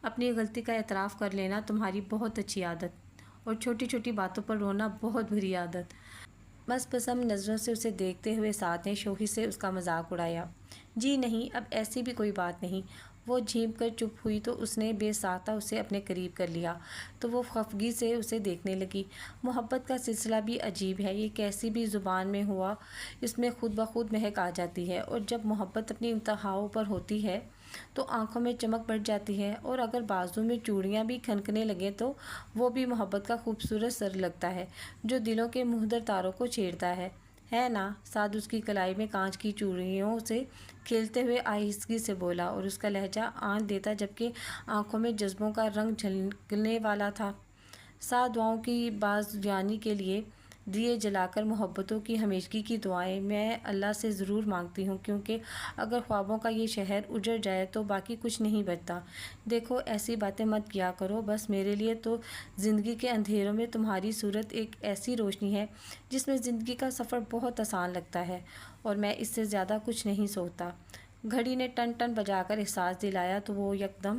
اپنی غلطی کا اعتراف کر لینا تمہاری بہت اچھی عادت، اور چھوٹی چھوٹی باتوں پر رونا بہت بری عادت۔ مست پسند نظروں سے اسے دیکھتے ہوئے سعد نے شوخی سے اس کا مذاق اڑایا۔ جی نہیں، اب ایسی بھی کوئی بات نہیں۔ وہ جھیم کر چپ ہوئی تو اس نے بے ساختہ اسے اپنے قریب کر لیا تو وہ خفگی سے اسے دیکھنے لگی۔ محبت کا سلسلہ بھی عجیب ہے، یہ کیسی بھی زبان میں ہوا اس میں خود بخود مہک آ جاتی ہے، اور جب محبت اپنی انتہاؤں پر ہوتی ہے تو آنکھوں میں چمک بڑھ جاتی ہے، اور اگر بازو میں چوڑیاں بھی کھنکنے لگیں تو وہ بھی محبت کا خوبصورت سر لگتا ہے جو دلوں کے مہدر تاروں کو چھیڑتا ہے نا؟ سعد اس کی کلائی میں کانچ کی چوڑیوں سے کھیلتے ہوئے آہستگی سے بولا، اور اس کا لہجہ آن دیتا جبکہ آنکھوں میں جذبوں کا رنگ جھلکنے والا تھا۔ سعد دعاؤں کی بازجانی کے لیے دیے جلا کر محبتوں کی ہمیشگی کی دعائیں میں اللہ سے ضرور مانگتی ہوں، کیونکہ اگر خوابوں کا یہ شہر اجڑ جائے تو باقی کچھ نہیں بچتا۔ دیکھو ایسی باتیں مت کیا کرو، بس میرے لیے تو زندگی کے اندھیروں میں تمہاری صورت ایک ایسی روشنی ہے جس میں زندگی کا سفر بہت آسان لگتا ہے، اور میں اس سے زیادہ کچھ نہیں سوچتا۔ گھڑی نے ٹن ٹن بجا کر احساس دلایا تو وہ یکدم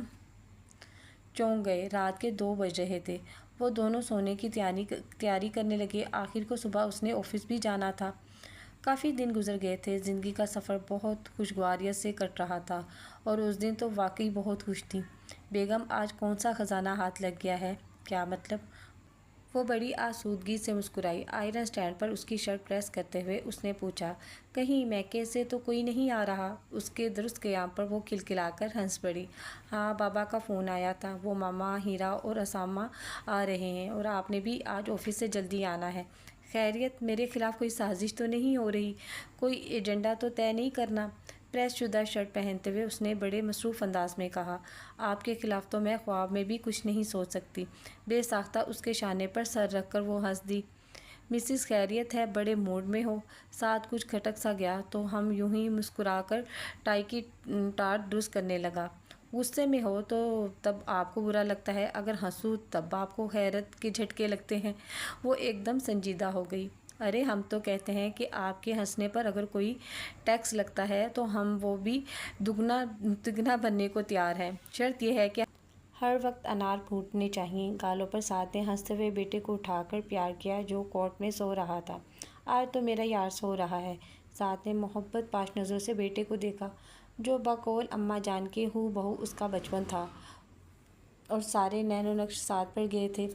چونک گئے۔ رات کے 2 بج رہے تھے۔ وہ دونوں سونے کی تیاری کرنے لگے۔ آخر کو صبح اس نے آفس بھی جانا تھا۔ کافی دن گزر گئے تھے۔ زندگی کا سفر بہت خوشگواریت سے کٹ رہا تھا، اور اس دن تو واقعی بہت خوش تھی۔ بیگم آج کون سا خزانہ ہاتھ لگ گیا ہے؟ کیا مطلب؟ وہ بڑی آسودگی سے مسکرائی۔ آئرن سٹینڈ پر اس کی شرٹ پریس کرتے ہوئے اس نے پوچھا، کہیں میکے سے تو کوئی نہیں آ رہا؟ اس کے درست قیام پر وہ کھلکھلا کر ہنس پڑی۔ ہاں، بابا کا فون آیا تھا، وہ ماما، ہیرا اور اسامہ آ رہے ہیں، اور آپ نے بھی آج آفس سے جلدی آنا ہے۔ خیریت؟ میرے خلاف کوئی سازش تو نہیں ہو رہی؟ کوئی ایجنڈا تو طے نہیں کرنا؟ پریس شدہ شرٹ پہنتے ہوئے اس نے بڑے مصروف انداز میں کہا، آپ کے خلاف تو میں خواب میں بھی کچھ نہیں سوچ سکتی۔ بے ساختہ اس کے شانے پر سر رکھ کر وہ ہنس دی۔ مسز خیریت ہے؟ بڑے موڈ میں ہو؟ ساتھ کچھ کھٹک سا گیا تو ہم یوں ہی مسکرا کر ٹائی کی ٹاٹ درست کرنے لگا۔ غصے میں ہو تو تب آپ کو برا لگتا ہے، اگر ہنسوں تب آپ کو حیرت کے جھٹکے لگتے ہیں۔ وہ ایک دم سنجیدہ ہو گئی۔ ارے ہم تو کہتے ہیں کہ آپ کے ہنسنے پر اگر کوئی ٹیکس لگتا ہے تو ہم وہ بھی دگنا بننے کو تیار ہیں، شرط یہ ہے کہ ہر وقت انار پھوٹنے چاہئیں۔ گالوں پر سعد نے ہنستے ہوئے بیٹے کو اٹھا کر پیار کیا جو کوٹ میں سو رہا تھا۔ آج تو میرا یار سو رہا ہے۔ سعد نے محبت پاش نظروں سے بیٹے کو دیکھا جو بقول اماں جان کے ہو بہو اس کا بچپن تھا، اور سارے نین و نقش سعد پر گئے تھے۔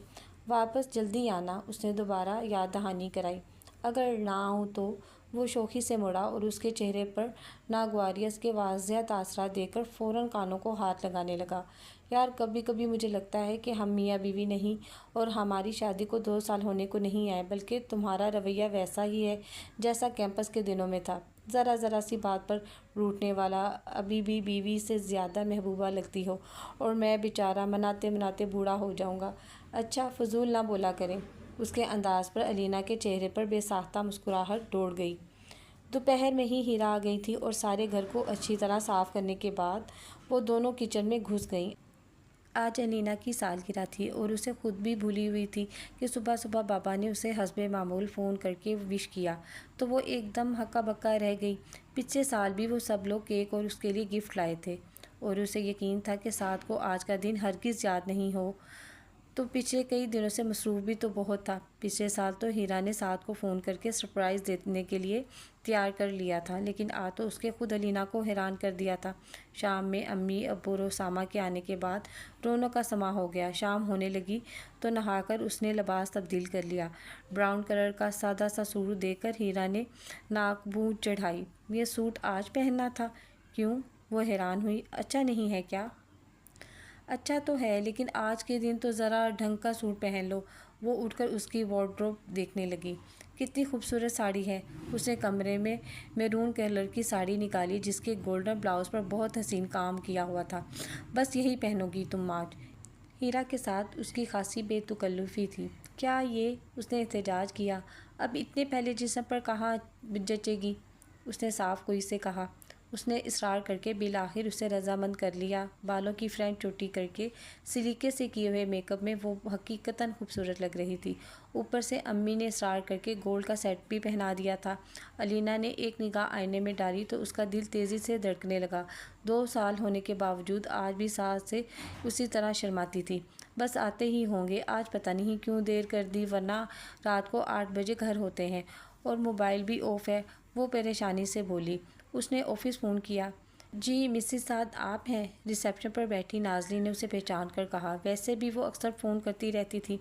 واپس جلدی آنا، اس نے دوبارہ یاد دہانی کرائی۔ اگر نہ آؤں تو؟ وہ شوخی سے مڑا اور اس کے چہرے پر ناگواریت کے واضح تاثرات دیکھ کر فوراً کانوں کو ہاتھ لگانے لگا۔ یار کبھی کبھی مجھے لگتا ہے کہ ہم میاں بیوی نہیں، اور ہماری شادی کو 2 سال ہونے کو نہیں آئے، بلکہ تمہارا رویہ ویسا ہی ہے جیسا کیمپس کے دنوں میں تھا، ذرا ذرا سی بات پر روٹھنے والا۔ ابھی بھی بیوی سے زیادہ محبوبہ لگتی ہو، اور میں بیچارہ مناتے مناتے بوڑھا ہو جاؤں گا۔ اچھا فضول نہ بولا کریں۔ اس کے انداز پر الینا کے چہرے پر بے ساختہ مسکراہٹ دوڑ گئی۔ دوپہر میں ہی ہیرا آ گئی تھی، اور سارے گھر کو اچھی طرح صاف کرنے کے بعد وہ دونوں کچن میں گھس گئیں۔ آج الینا کی سالگرہ تھی، اور اسے خود بھی بھولی ہوئی تھی کہ صبح صبح بابا نے اسے حسب معمول فون کر کے وش کیا، تو وہ ایک دم ہکا بکا رہ گئی۔ پچھلے سال بھی وہ سب لوگ کیک اور اس کے لیے گفٹ لائے تھے، اور اسے یقین تھا کہ سعد کو آج کا دن ہرگز یاد نہیں ہو، تو پچھلے کئی دنوں سے مصروف بھی تو بہت تھا۔ پچھلے سال تو ہیرا نے سعد کو فون کر کے سرپرائز دینے کے لیے تیار کر لیا تھا، لیکن آج تو اس کے خود الینا کو حیران کر دیا تھا۔ شام میں امی، ابو اور اسامہ کے آنے کے بعد رونق کا سماں ہو گیا۔ شام ہونے لگی تو نہا کر اس نے لباس تبدیل کر لیا۔ براؤن کلر کا سادہ سا سوٹ دیکھ کر ہیرا نے ناک منہ چڑھائی۔ یہ سوٹ آج پہننا تھا؟ کیوں؟ وہ حیران ہوئی۔ اچھا نہیں ہے کیا؟ اچھا تو ہے، لیکن آج کے دن تو ذرا ڈھنگ کا سوٹ پہن لو۔ وہ اٹھ کر اس کی وارڈروب دیکھنے لگی۔ کتنی خوبصورت ساڑی ہے۔ اس نے کمرے میں میرون کلر کی ساڑی نکالی جس کے گولڈن بلاؤز پر بہت حسین کام کیا ہوا تھا۔ بس یہی پہنو گی تم آج؟ ہیرا کے ساتھ اس کی خاصی بے تکلفی تھی۔ کیا یہ؟ اس نے احتجاج کیا۔ اب اتنے پہلے جسم پر کہاں جچے گی؟ اس نے صاف گوئی سے کہا۔ اس نے اصرار کر کے بالآخر اسے رضامند کر لیا۔ بالوں کی فرنٹ چوٹی کر کے سلیقے سے کیے ہوئے میک اپ میں وہ حقیقتاً خوبصورت لگ رہی تھی۔ اوپر سے امی نے اصرار کر کے گولڈ کا سیٹ بھی پہنا دیا تھا۔ الینا نے ایک نگاہ آئینے میں ڈالی تو اس کا دل تیزی سے دھڑکنے لگا۔ 2 سال ہونے کے باوجود آج بھی ساس سے اسی طرح شرماتی تھی۔ بس آتے ہی ہوں گے، آج پتہ نہیں کیوں دیر کر دی، ورنہ رات کو 8 بجے گھر ہوتے ہیں، اور موبائل بھی آف ہے، وہ پریشانی سے بولی۔ اس نے آفس فون کیا۔ جی مسز سعد آپ ہیں؟ ریسیپشن پر بیٹھی نازنین نے اسے پہچان کر کہا۔ ویسے بھی وہ اکثر فون کرتی رہتی تھی۔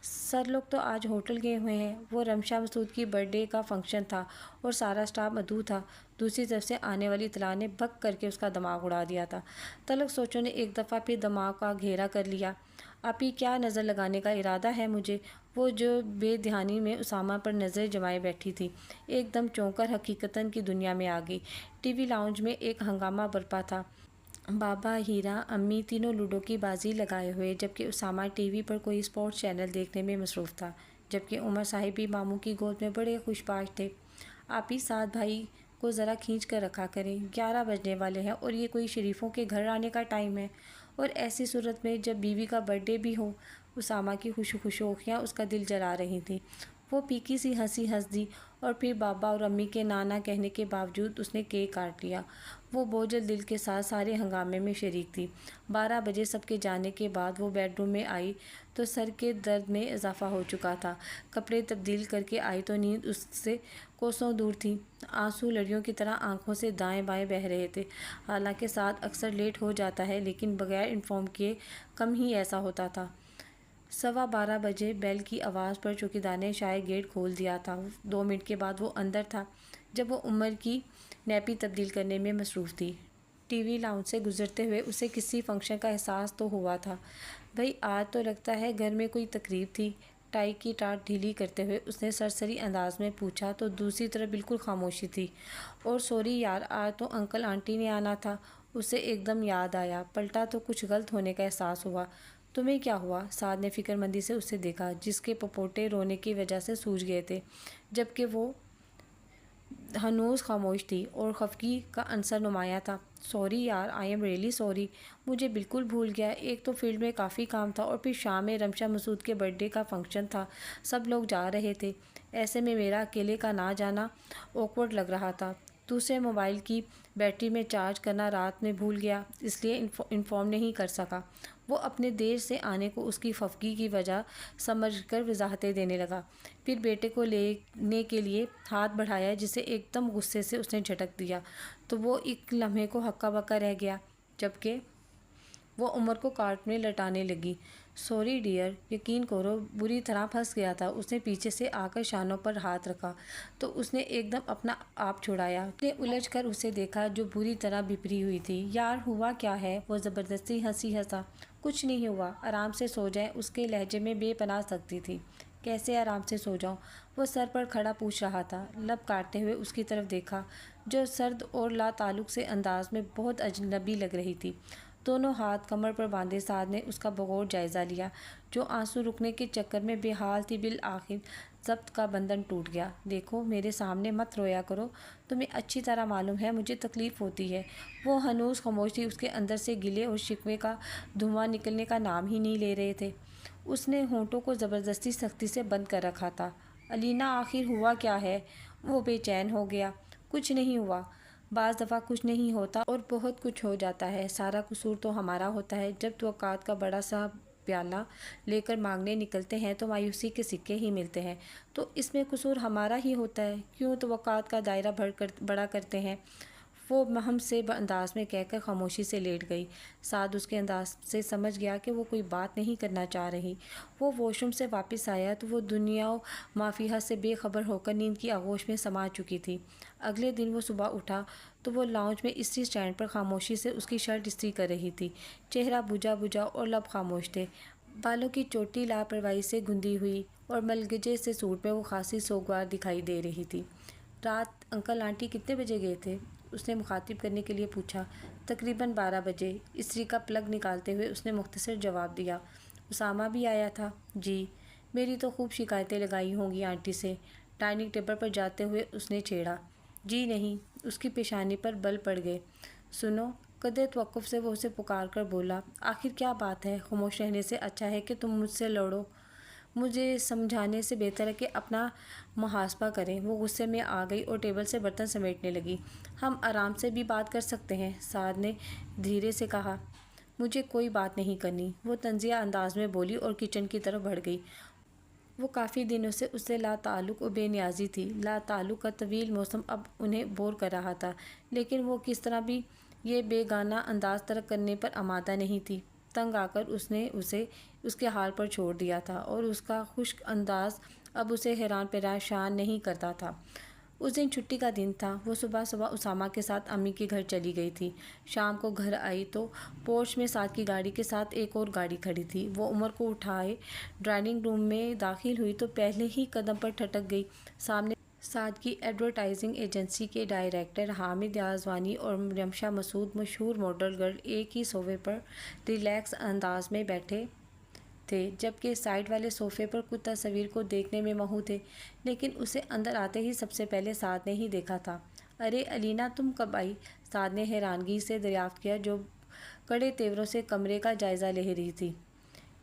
سر لوگ تو آج ہوٹل گئے ہوئے ہیں، وہ رمشا مسعود کی برتھ ڈے کا فنکشن تھا اور سارا اسٹاف مدعو تھا۔ دوسری طرف سے آنے والی اطلاع نے بک کر کے اس کا دماغ اڑا دیا تھا۔ تلخ سوچوں نے ایک دفعہ پھر دماغ کا گھیرا کر لیا۔ اپی کیا نظر لگانے کا ارادہ ہے مجھے؟ وہ جو بے دھیانی میں اسامہ پر نظر جمائے بیٹھی تھی، ایک دم چونک کر حقیقتاً کی دنیا میں آ گئی۔ ٹی وی لاؤنج میں ایک ہنگامہ برپا تھا۔ بابا، ہیرا، امی تینوں لوڈو کی بازی لگائے ہوئے، جبکہ اسامہ ٹی وی پر کوئی اسپورٹس چینل دیکھنے میں مصروف تھا، جبکہ عمر صاحب بھی ماموں کی گود میں بڑے خوش باش تھے۔ آپی سعد بھائی کو ذرا کھینچ کر رکھا کریں، 11 بجنے والے ہیں اور یہ کوئی شریفوں کے گھر آنے کا ٹائم ہے، اور ایسی صورت میں جب بیوی کا برتھ ڈے بھی ہو۔ اسامہ کی خوشوخیاں اس کا دل جلا رہی تھیں۔ وہ پیکی سی ہنسی ہنس دی اور پھر بابا اور امی کے نانا کہنے کے باوجود اس نے کیک کاٹ لیا۔ وہ بوجھل دل کے ساتھ سارے ہنگامے میں شریک تھی۔ 12 بجے سب کے جانے کے بعد وہ بیڈ روم میں آئی تو سر کے درد میں اضافہ ہو چکا تھا۔ کپڑے تبدیل کر کے آئی تو نیند اس سے کوسوں دور تھی۔ آنسو لڑیوں کی طرح آنکھوں سے دائیں بائیں بہہ رہے تھے۔ حالانکہ سعد اکثر لیٹ ہو جاتا ہے، لیکن بغیر انفارم کیے کم ہی ایسا ہوتا تھا۔ 12:15 بجے بیل کی آواز پر چوکیدار نے شاید گیٹ کھول دیا تھا۔ 2 منٹ کے بعد وہ اندر تھا، جب وہ عمر کی نیپی تبدیل کرنے میں مصروف تھی۔ ٹی وی لاؤنج سے گزرتے ہوئے اسے کسی فنکشن کا احساس تو ہوا تھا۔ بھئی آج تو لگتا ہے گھر میں کوئی تقریب تھی۔ ٹائی کی ٹاٹ ڈھیلی کرتے ہوئے اس نے سرسری انداز میں پوچھا تو دوسری طرف بالکل خاموشی تھی۔ اور سوری یار، آج تو انکل آنٹی نے آنا تھا۔ اسے ایک دم یاد آیا، پلٹا تو کچھ غلط ہونے کا احساس ہوا۔ تمہیں کیا ہوا؟ سعد نے فکر مندی سے اسے دیکھا، جس کے پپوٹے رونے کی وجہ سے سوج گئے تھے، جبکہ وہ ہنوز خاموش تھی اور خفگی کا عنصر نمایاں تھا۔ سوری یار، آئی ایم ریئلی سوری، مجھے بالکل بھول گیا۔ ایک تو فیلڈ میں کافی کام تھا اور پھر شام میں رمشا مسعود کے برتھ ڈے کا فنکشن تھا، سب لوگ جا رہے تھے۔ ایسے میں میرا اکیلے کا نہ جانا آکورڈ لگ رہا تھا۔ دوسرے موبائل کی بیٹری میں چارج کرنا رات میں بھول گیا، اس لیے انفارم نہیں کر سکا۔ وہ اپنے دیر سے آنے کو اس کی خفگی کی وجہ سمجھ کر وضاحتیں دینے لگا، پھر بیٹے کو لینے کے لیے ہاتھ بڑھایا جسے ایک دم غصے سے اس نے جھٹک دیا تو وہ ایک لمحے کو ہکا بکا رہ گیا، جبکہ وہ عمر کو کارٹ میں لٹانے لگی۔ سوری ڈیئر، یقین کرو بری طرح پھنس گیا تھا۔ اس نے پیچھے سے آ کر شانوں پر ہاتھ رکھا تو اس نے ایک دم اپنا آپ چھڑایا۔ اس نے الجھ کر اسے دیکھا جو بری طرح بھپری ہوئی تھی۔ یار ہوا کیا ہے؟ وہ زبردستی ہنسا۔ کچھ نہیں ہوا، آرام سے سو جائیں، اس کے لہجے میں بے پناہ سختی تھی۔ کیسے آرام سے سو جاؤں؟ وہ سر پر کھڑا پوچھ رہا تھا، لب کاٹتے ہوئے اس کی طرف دیکھا جو سرد اور لا تعلق سے انداز میں بہت اجنبی لگ رہی تھی۔ دونوں ہاتھ کمر پر باندھے سعد نے اس کا بغور جائزہ لیا، جو آنسو رکنے کے چکر میں بے حال تھی۔ بالآخر ضبط کا بندھن ٹوٹ گیا۔ دیکھو میرے سامنے مت رویا کرو، تمہیں اچھی طرح معلوم ہے مجھے تکلیف ہوتی ہے۔ وہ ہنوز خاموش تھی، اس کے اندر سے گلے اور شکوے کا دھواں نکلنے کا نام ہی نہیں لے رہے تھے۔ اس نے ہونٹوں کو زبردستی سختی سے بند کر رکھا تھا۔ الینا آخر ہوا کیا ہے؟ وہ بے چین ہو گیا۔ کچھ نہیں ہوا۔ بعض دفعہ کچھ نہیں ہوتا اور بہت کچھ ہو جاتا ہے۔ سارا قصور تو ہمارا ہوتا ہے۔ جب توقعات کا بڑا سا پیالہ لے کر مانگنے نکلتے ہیں تو مایوسی کے سکے ہی ملتے ہیں، تو اس میں قصور ہمارا ہی ہوتا ہے۔ کیوں توقعات کا دائرہ بڑا کرتے ہیں؟ وہ ہم سے انداز میں کہہ کر خاموشی سے لیٹ گئی۔ سعد اس کے انداز سے سمجھ گیا کہ وہ کوئی بات نہیں کرنا چاہ رہی۔ وہ واش روم سے واپس آیا تو وہ دنیا و ما فیہا سے بے خبر ہو کر نیند کی آغوش میں سما چکی تھی۔ اگلے دن وہ صبح اٹھا تو وہ لاؤنج میں استری اسٹینڈ پر خاموشی سے اس کی شرٹ استری کر رہی تھی۔ چہرہ بجھا بجھا اور لب خاموش تھے۔ بالوں کی چوٹی لاپرواہی سے گندھی ہوئی اور ملگجے سے سوٹ میں وہ خاصی سوگوار دکھائی دے رہی تھی۔ رات انکل آنٹی کتنے بجے گئے تھے؟ اس نے مخاطب کرنے کے لیے پوچھا۔ تقریباً 12 بجے، استری کا پلگ نکالتے ہوئے اس نے مختصر جواب دیا۔ اسامہ بھی آیا تھا؟ جی۔ میری تو خوب شکایتیں لگائی ہوں گی آنٹی سے، ڈائننگ ٹیبل پر جاتے ہوئے اس نے چھیڑا۔ جی نہیں، اس کی پیشانی پر بل پڑ گئے۔ سنو، قدرے توقف سے وہ اسے پکار کر بولا، آخر کیا بات ہے؟ خاموش رہنے سے اچھا ہے کہ تم مجھ سے لڑو۔ مجھے سمجھانے سے بہتر ہے کہ اپنا محاسبہ کریں۔ وہ غصے میں آ گئی اور ٹیبل سے برتن سمیٹنے لگی۔ ہم آرام سے بھی بات کر سکتے ہیں، سعد نے دھیرے سے کہا۔ مجھے کوئی بات نہیں کرنی، وہ طنزیہ انداز میں بولی اور کچن کی طرف بڑھ گئی۔ وہ کافی دنوں سے اس سے لا تعلق و بے نیازی تھی۔ لا تعلق کا طویل موسم اب انہیں بور کر رہا تھا، لیکن وہ کس طرح بھی یہ بے گانہ انداز ترک کرنے پر آمادہ نہیں تھی۔ تنگ آ کر اس نے اسے اس کے حال پر چھوڑ دیا تھا، اور اس کا خشک انداز اب اسے حیران پریشان نہیں کرتا تھا۔ اس دن چھٹی کا دن تھا۔ وہ صبح اسامہ کے ساتھ امی کے گھر چلی گئی تھی۔ شام کو گھر آئی تو پورچ میں سعد کی گاڑی کے ساتھ ایک اور گاڑی کھڑی تھی۔ وہ عمر کو اٹھائے ڈرائنگ روم میں داخل ہوئی تو پہلے ہی قدم پر ٹھٹک گئی۔ سامنے سعد کی ایڈورٹائزنگ ایجنسی کے ڈائریکٹر حامد یازوانی اور رمشا مسعود، مشہور ماڈل گرل، ایک ہی صوفے پر ریلیکس انداز میں بیٹھے تھے، جبکہ سائیڈ والے صوفے پر کچھ تصاویر کو دیکھنے میں مہو تھے، لیکن اسے اندر آتے ہی سب سے پہلے سعد نے ہی دیکھا تھا۔ ارے علینا، تم کب آئی؟ سعد نے حیرانگی سے دریافت کیا، جو کڑے تیوروں سے کمرے کا جائزہ لے رہی تھی۔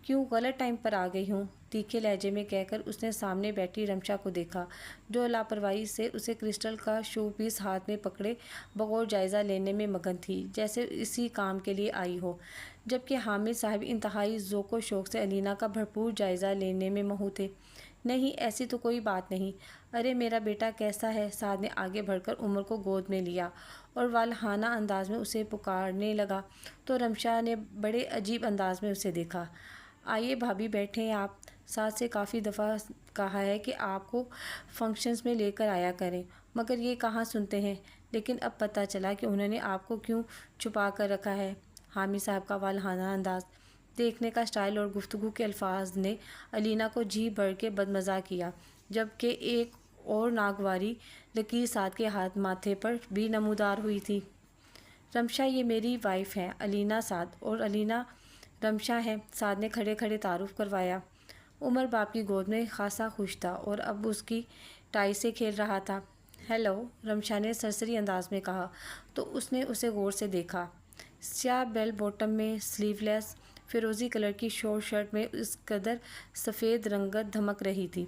کیوں غلط ٹائم پر آ گئی ہوں؟ تیکھے لہجے میں کہہ کر اس نے سامنے بیٹھی رمشا کو دیکھا، جو لاپرواہی سے اسے کرسٹل کا شو پیس ہاتھ میں پکڑے بغور جائزہ لینے میں مگن تھی، جیسے اسی کام کے لیے آئی ہو، جبکہ حامد صاحب انتہائی ذوق و شوق سے علینا کا بھرپور جائزہ لینے میں مہو تھے۔ نہیں، ایسی تو کوئی بات نہیں۔ ارے میرا بیٹا کیسا ہے؟ سعد نے آگے بڑھ کر عمر کو گود میں لیا اور والہانہ انداز میں اسے پکارنے لگا تو رمشا نے بڑے عجیب انداز میں اسے دیکھا۔ آئیے بھابھی، بیٹھیں آپ۔ سعد سے کافی دفعہ کہا ہے کہ آپ کو فنکشنز میں لے کر آیا کریں، مگر یہ کہاں سنتے ہیں، لیکن اب پتہ چلا کہ انہوں نے آپ کو کیوں چھپا کر رکھا ہے۔ حامد صاحب کا والہانہ انداز، دیکھنے کا سٹائل اور گفتگو کے الفاظ نے علینا کو جی بھر کے بدمزہ کیا، جبکہ ایک اور ناگواری لکیر سعد کے ماتھے پر بھی نمودار ہوئی تھی۔ رمشا، یہ میری وائف ہیں، علینا سعد، اور علینا رمشا ہے، سعد نے کھڑے کھڑے تعارف کروایا۔ عمر باپ کی گود میں خاصا خوش تھا اور اب اس کی ٹائی سے کھیل رہا تھا۔ ہیلو، رمشا نے سرسری انداز میں کہا تو اس نے اسے غور سے دیکھا۔ سیاہ بیل باٹم میں سلیو لیس فیروزی کلر کی شارٹ شرٹ میں اس قدر سفید رنگت دھمک رہی تھی۔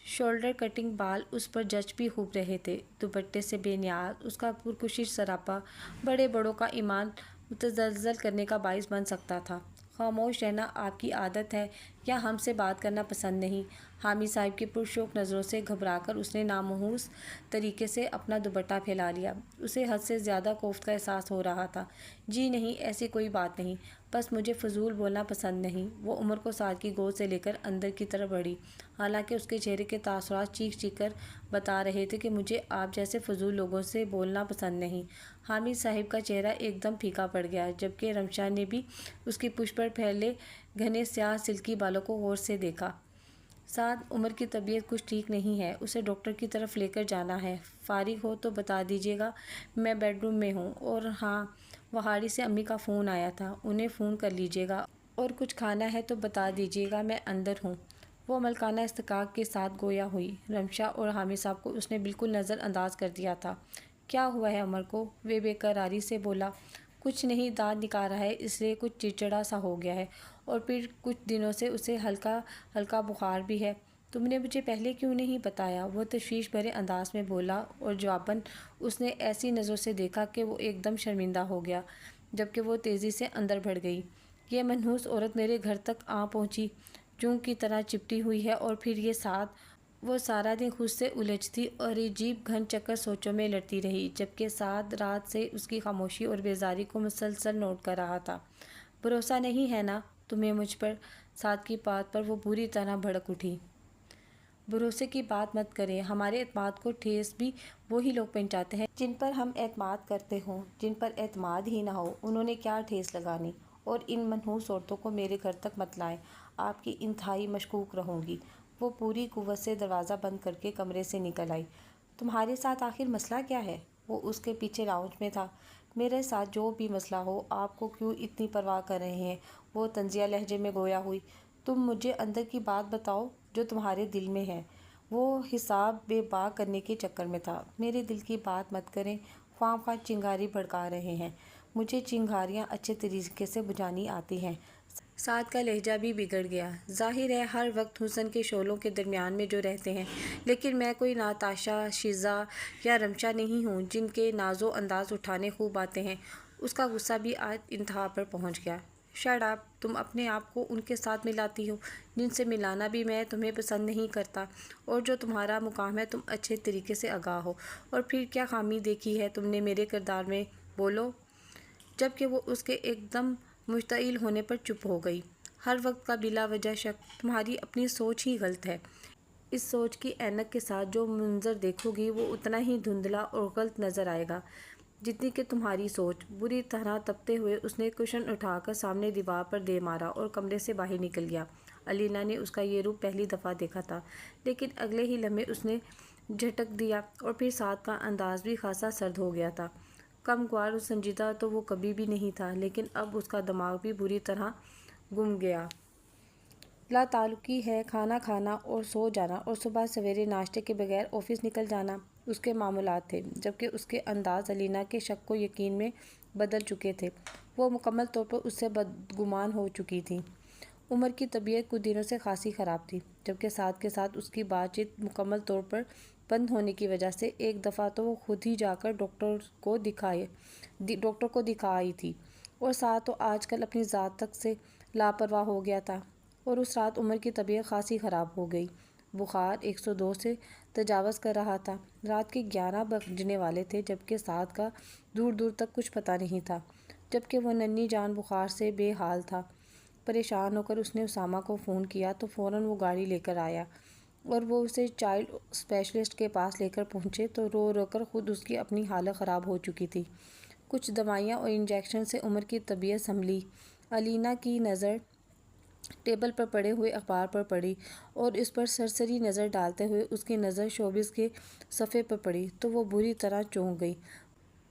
شولڈر کٹنگ بال اس پر جچ بھی خوب رہے تھے۔ دوپٹے سے بے نیاز اس کا پرکشش سراپا بڑے بڑوں کا ایمان متزلزل کرنے کا باعث بن سکتا تھا۔ خاموش رہنا آپ کی عادت ہے یا ہم سے بات کرنا پسند نہیں؟ حامد صاحب کی پرشوق نظروں سے گھبرا کر اس نے نامحسوس طریقے سے اپنا دوپٹہ پھیلا لیا۔ اسے حد سے زیادہ کوفت کا احساس ہو رہا تھا۔ جی نہیں، ایسی کوئی بات نہیں، بس مجھے فضول بولنا پسند نہیں۔ وہ عمر کو سعد کی گود سے لے کر اندر کی طرف بڑھی، حالانکہ اس کے چہرے کے تاثرات چیخ چیخ کر بتا رہے تھے کہ مجھے آپ جیسے فضول لوگوں سے بولنا پسند نہیں۔ حامد صاحب کا چہرہ ایک دم پھیکا پڑ گیا، جبکہ رمشا نے بھی اس کی پشت پر پھیلے گھنے سیاہ سلکی بالوں کو غور سے دیکھا۔ سعد، عمر کی طبیعت کچھ ٹھیک نہیں ہے، اسے ڈاکٹر کی طرف لے کر جانا ہے۔ فارغ ہو تو بتا دیجیے گا، میں بیڈ روم میں ہوں۔ اور ہاں، وہاڑی سے امی کا فون آیا تھا، انہیں فون کر لیجیے گا، اور کچھ کھانا ہے تو بتا دیجیے گا، میں اندر ہوں۔ وہ ملکانہ استحقاق کے ساتھ گویا ہوئی۔ رمشا اور حامد صاحب کو اس نے بالکل نظر انداز کر دیا تھا۔ کیا ہوا ہے عمر کو؟ وہ بے قراری سے بولا۔ کچھ نہیں، دانت نکال رہا ہے، اس لیے کچھ چڑچڑا سا ہو گیا ہے، اور پھر کچھ دنوں سے اسے ہلکا ہلکا بخار بھی ہے۔ تم نے مجھے پہلے کیوں نہیں بتایا؟ وہ تشویش بھرے انداز میں بولا، اور جواباً اس نے ایسی نظروں سے دیکھا کہ وہ ایک دم شرمندہ ہو گیا، جبکہ وہ تیزی سے اندر بڑھ گئی۔ یہ منحوس عورت میرے گھر تک آ پہنچی، جوں کی طرح چپٹی ہوئی ہے، اور پھر یہ سعد۔ وہ سارا دن خود سے الجھتی اور عجیب گھن چکر سوچوں میں لڑتی رہی، جبکہ سعد رات سے اس کی خاموشی اور بیزاری کو مسلسل نوٹ کر رہا تھا۔ بھروسہ نہیں ہے نا تمہیں مجھ پر؟ سعد کی بات پر وہ بری طرح بھڑک اٹھی۔ بھروسے کی بات مت کریں، ہمارے اعتماد کو ٹھیس بھی وہی لوگ پہنچاتے ہیں جن پر ہم اعتماد کرتے ہوں۔ جن پر اعتماد ہی نہ ہو، انہوں نے کیا ٹھیس لگانی؟ اور ان منحوس عورتوں کو میرے گھر تک مت لائیں، آپ کی انتہائی مشکوک رہوں گی۔ وہ پوری قوت سے دروازہ بند کر کے کمرے سے نکل آئی۔ تمہارے ساتھ آخر مسئلہ کیا ہے؟ وہ اس کے پیچھے لاؤنج میں تھا۔ میرے ساتھ جو بھی مسئلہ ہو، آپ کو کیوں اتنی پرواہ کر رہے ہیں؟ وہ طنزیہ لہجے میں گویا ہوئی۔ تم مجھے اندر کی بات بتاؤ جو تمہارے دل میں ہے۔ وہ حساب بے باک کرنے کے چکر میں تھا۔ میرے دل کی بات مت کریں، خواہ خواہ چنگاری بھڑکا رہے ہیں۔ مجھے چنگاریاں اچھے طریقے سے بجھانی آتی ہیں۔ سعد کا لہجہ بھی بگڑ گیا۔ ظاہر ہے ہر وقت حسن کے شعلوں کے درمیان میں جو رہتے ہیں، لیکن میں کوئی ناتاشا، شیزا یا رمشا نہیں ہوں جن کے ناز و انداز اٹھانے خوب آتے ہیں۔ اس کا غصہ بھی آج انتہا پر پہنچ گیا۔ شٹ اپ، تم اپنے آپ کو ان کے ساتھ ملاتی ہو جن سے ملانا بھی میں تمہیں پسند نہیں کرتا، اور جو تمہارا مقام ہے تم اچھے طریقے سے آگاہ ہو۔ اور پھر کیا خامی دیکھی ہے تم نے میرے کردار میں؟ بولو۔ جبکہ وہ اس کے ایک دم مشتعل ہونے پر چپ ہو گئی۔ ہر وقت کا بلا وجہ شک، تمہاری اپنی سوچ ہی غلط ہے۔ اس سوچ کی اینک کے ساتھ جو منظر دیکھو گی وہ اتنا ہی دھندلا اور غلط نظر آئے گا جتنی کہ تمہاری سوچ۔ بری طرح تپتے ہوئے اس نے کشن اٹھا کر سامنے دیوار پر دے مارا اور کمرے سے باہر نکل گیا۔ علینا نے اس کا یہ روپ پہلی دفعہ دیکھا تھا، لیکن اگلے ہی لمحے اس نے جھٹک دیا، اور پھر ساتھ کا انداز بھی خاصا سرد ہو گیا تھا۔ کم گوار اور سنجیدہ تو وہ کبھی بھی نہیں تھا، لیکن اب اس کا دماغ بھی بری طرح گم گیا۔ لا تعلقی ہے کھانا کھانا اور سو جانا اور صبح سویرے ناشتے کے بغیر آفس نکل جانا اس کے معمولات تھے، جبکہ اس کے انداز علینا کے شک کو یقین میں بدل چکے تھے۔ وہ مکمل طور پر اس سے بدگمان ہو چکی تھی۔ عمر کی طبیعت کچھ دنوں سے خاصی خراب تھی، جبکہ ساتھ کے ساتھ اس کی بات چیت مکمل طور پر بند ہونے کی وجہ سے ایک دفعہ تو وہ خود ہی جا کر ڈاکٹر کو دکھا آئی تھی، اور ساتھ تو آج کل اپنی ذات تک سے لاپرواہ ہو گیا تھا۔ اور اس رات عمر کی طبیعت خاصی خراب ہو گئی۔ بخار 102 سے تجاوز کر رہا تھا۔ رات کے 11 بجنے والے تھے، جبکہ ساتھ کا دور دور تک کچھ پتہ نہیں تھا، جبکہ وہ ننھی جان بخار سے بے حال تھا۔ پریشان ہو کر اس نے اسامہ کو فون کیا تو فوراً وہ گاڑی لے کر آیا، اور وہ اسے چائلڈ اسپیشلسٹ کے پاس لے کر پہنچے تو رو رو کر خود اس کی اپنی حالت خراب ہو چکی تھی۔ کچھ دوائیاں اور انجیکشن سے عمر کی طبیعت سنبھلی۔ علینا کی نظر ٹیبل پر پڑے ہوئے اخبار پر پڑی، اور اس پر سرسری نظر ڈالتے ہوئے اس کی نظر شوبز کے صفحے پر پڑی تو وہ بری طرح چونک گئی۔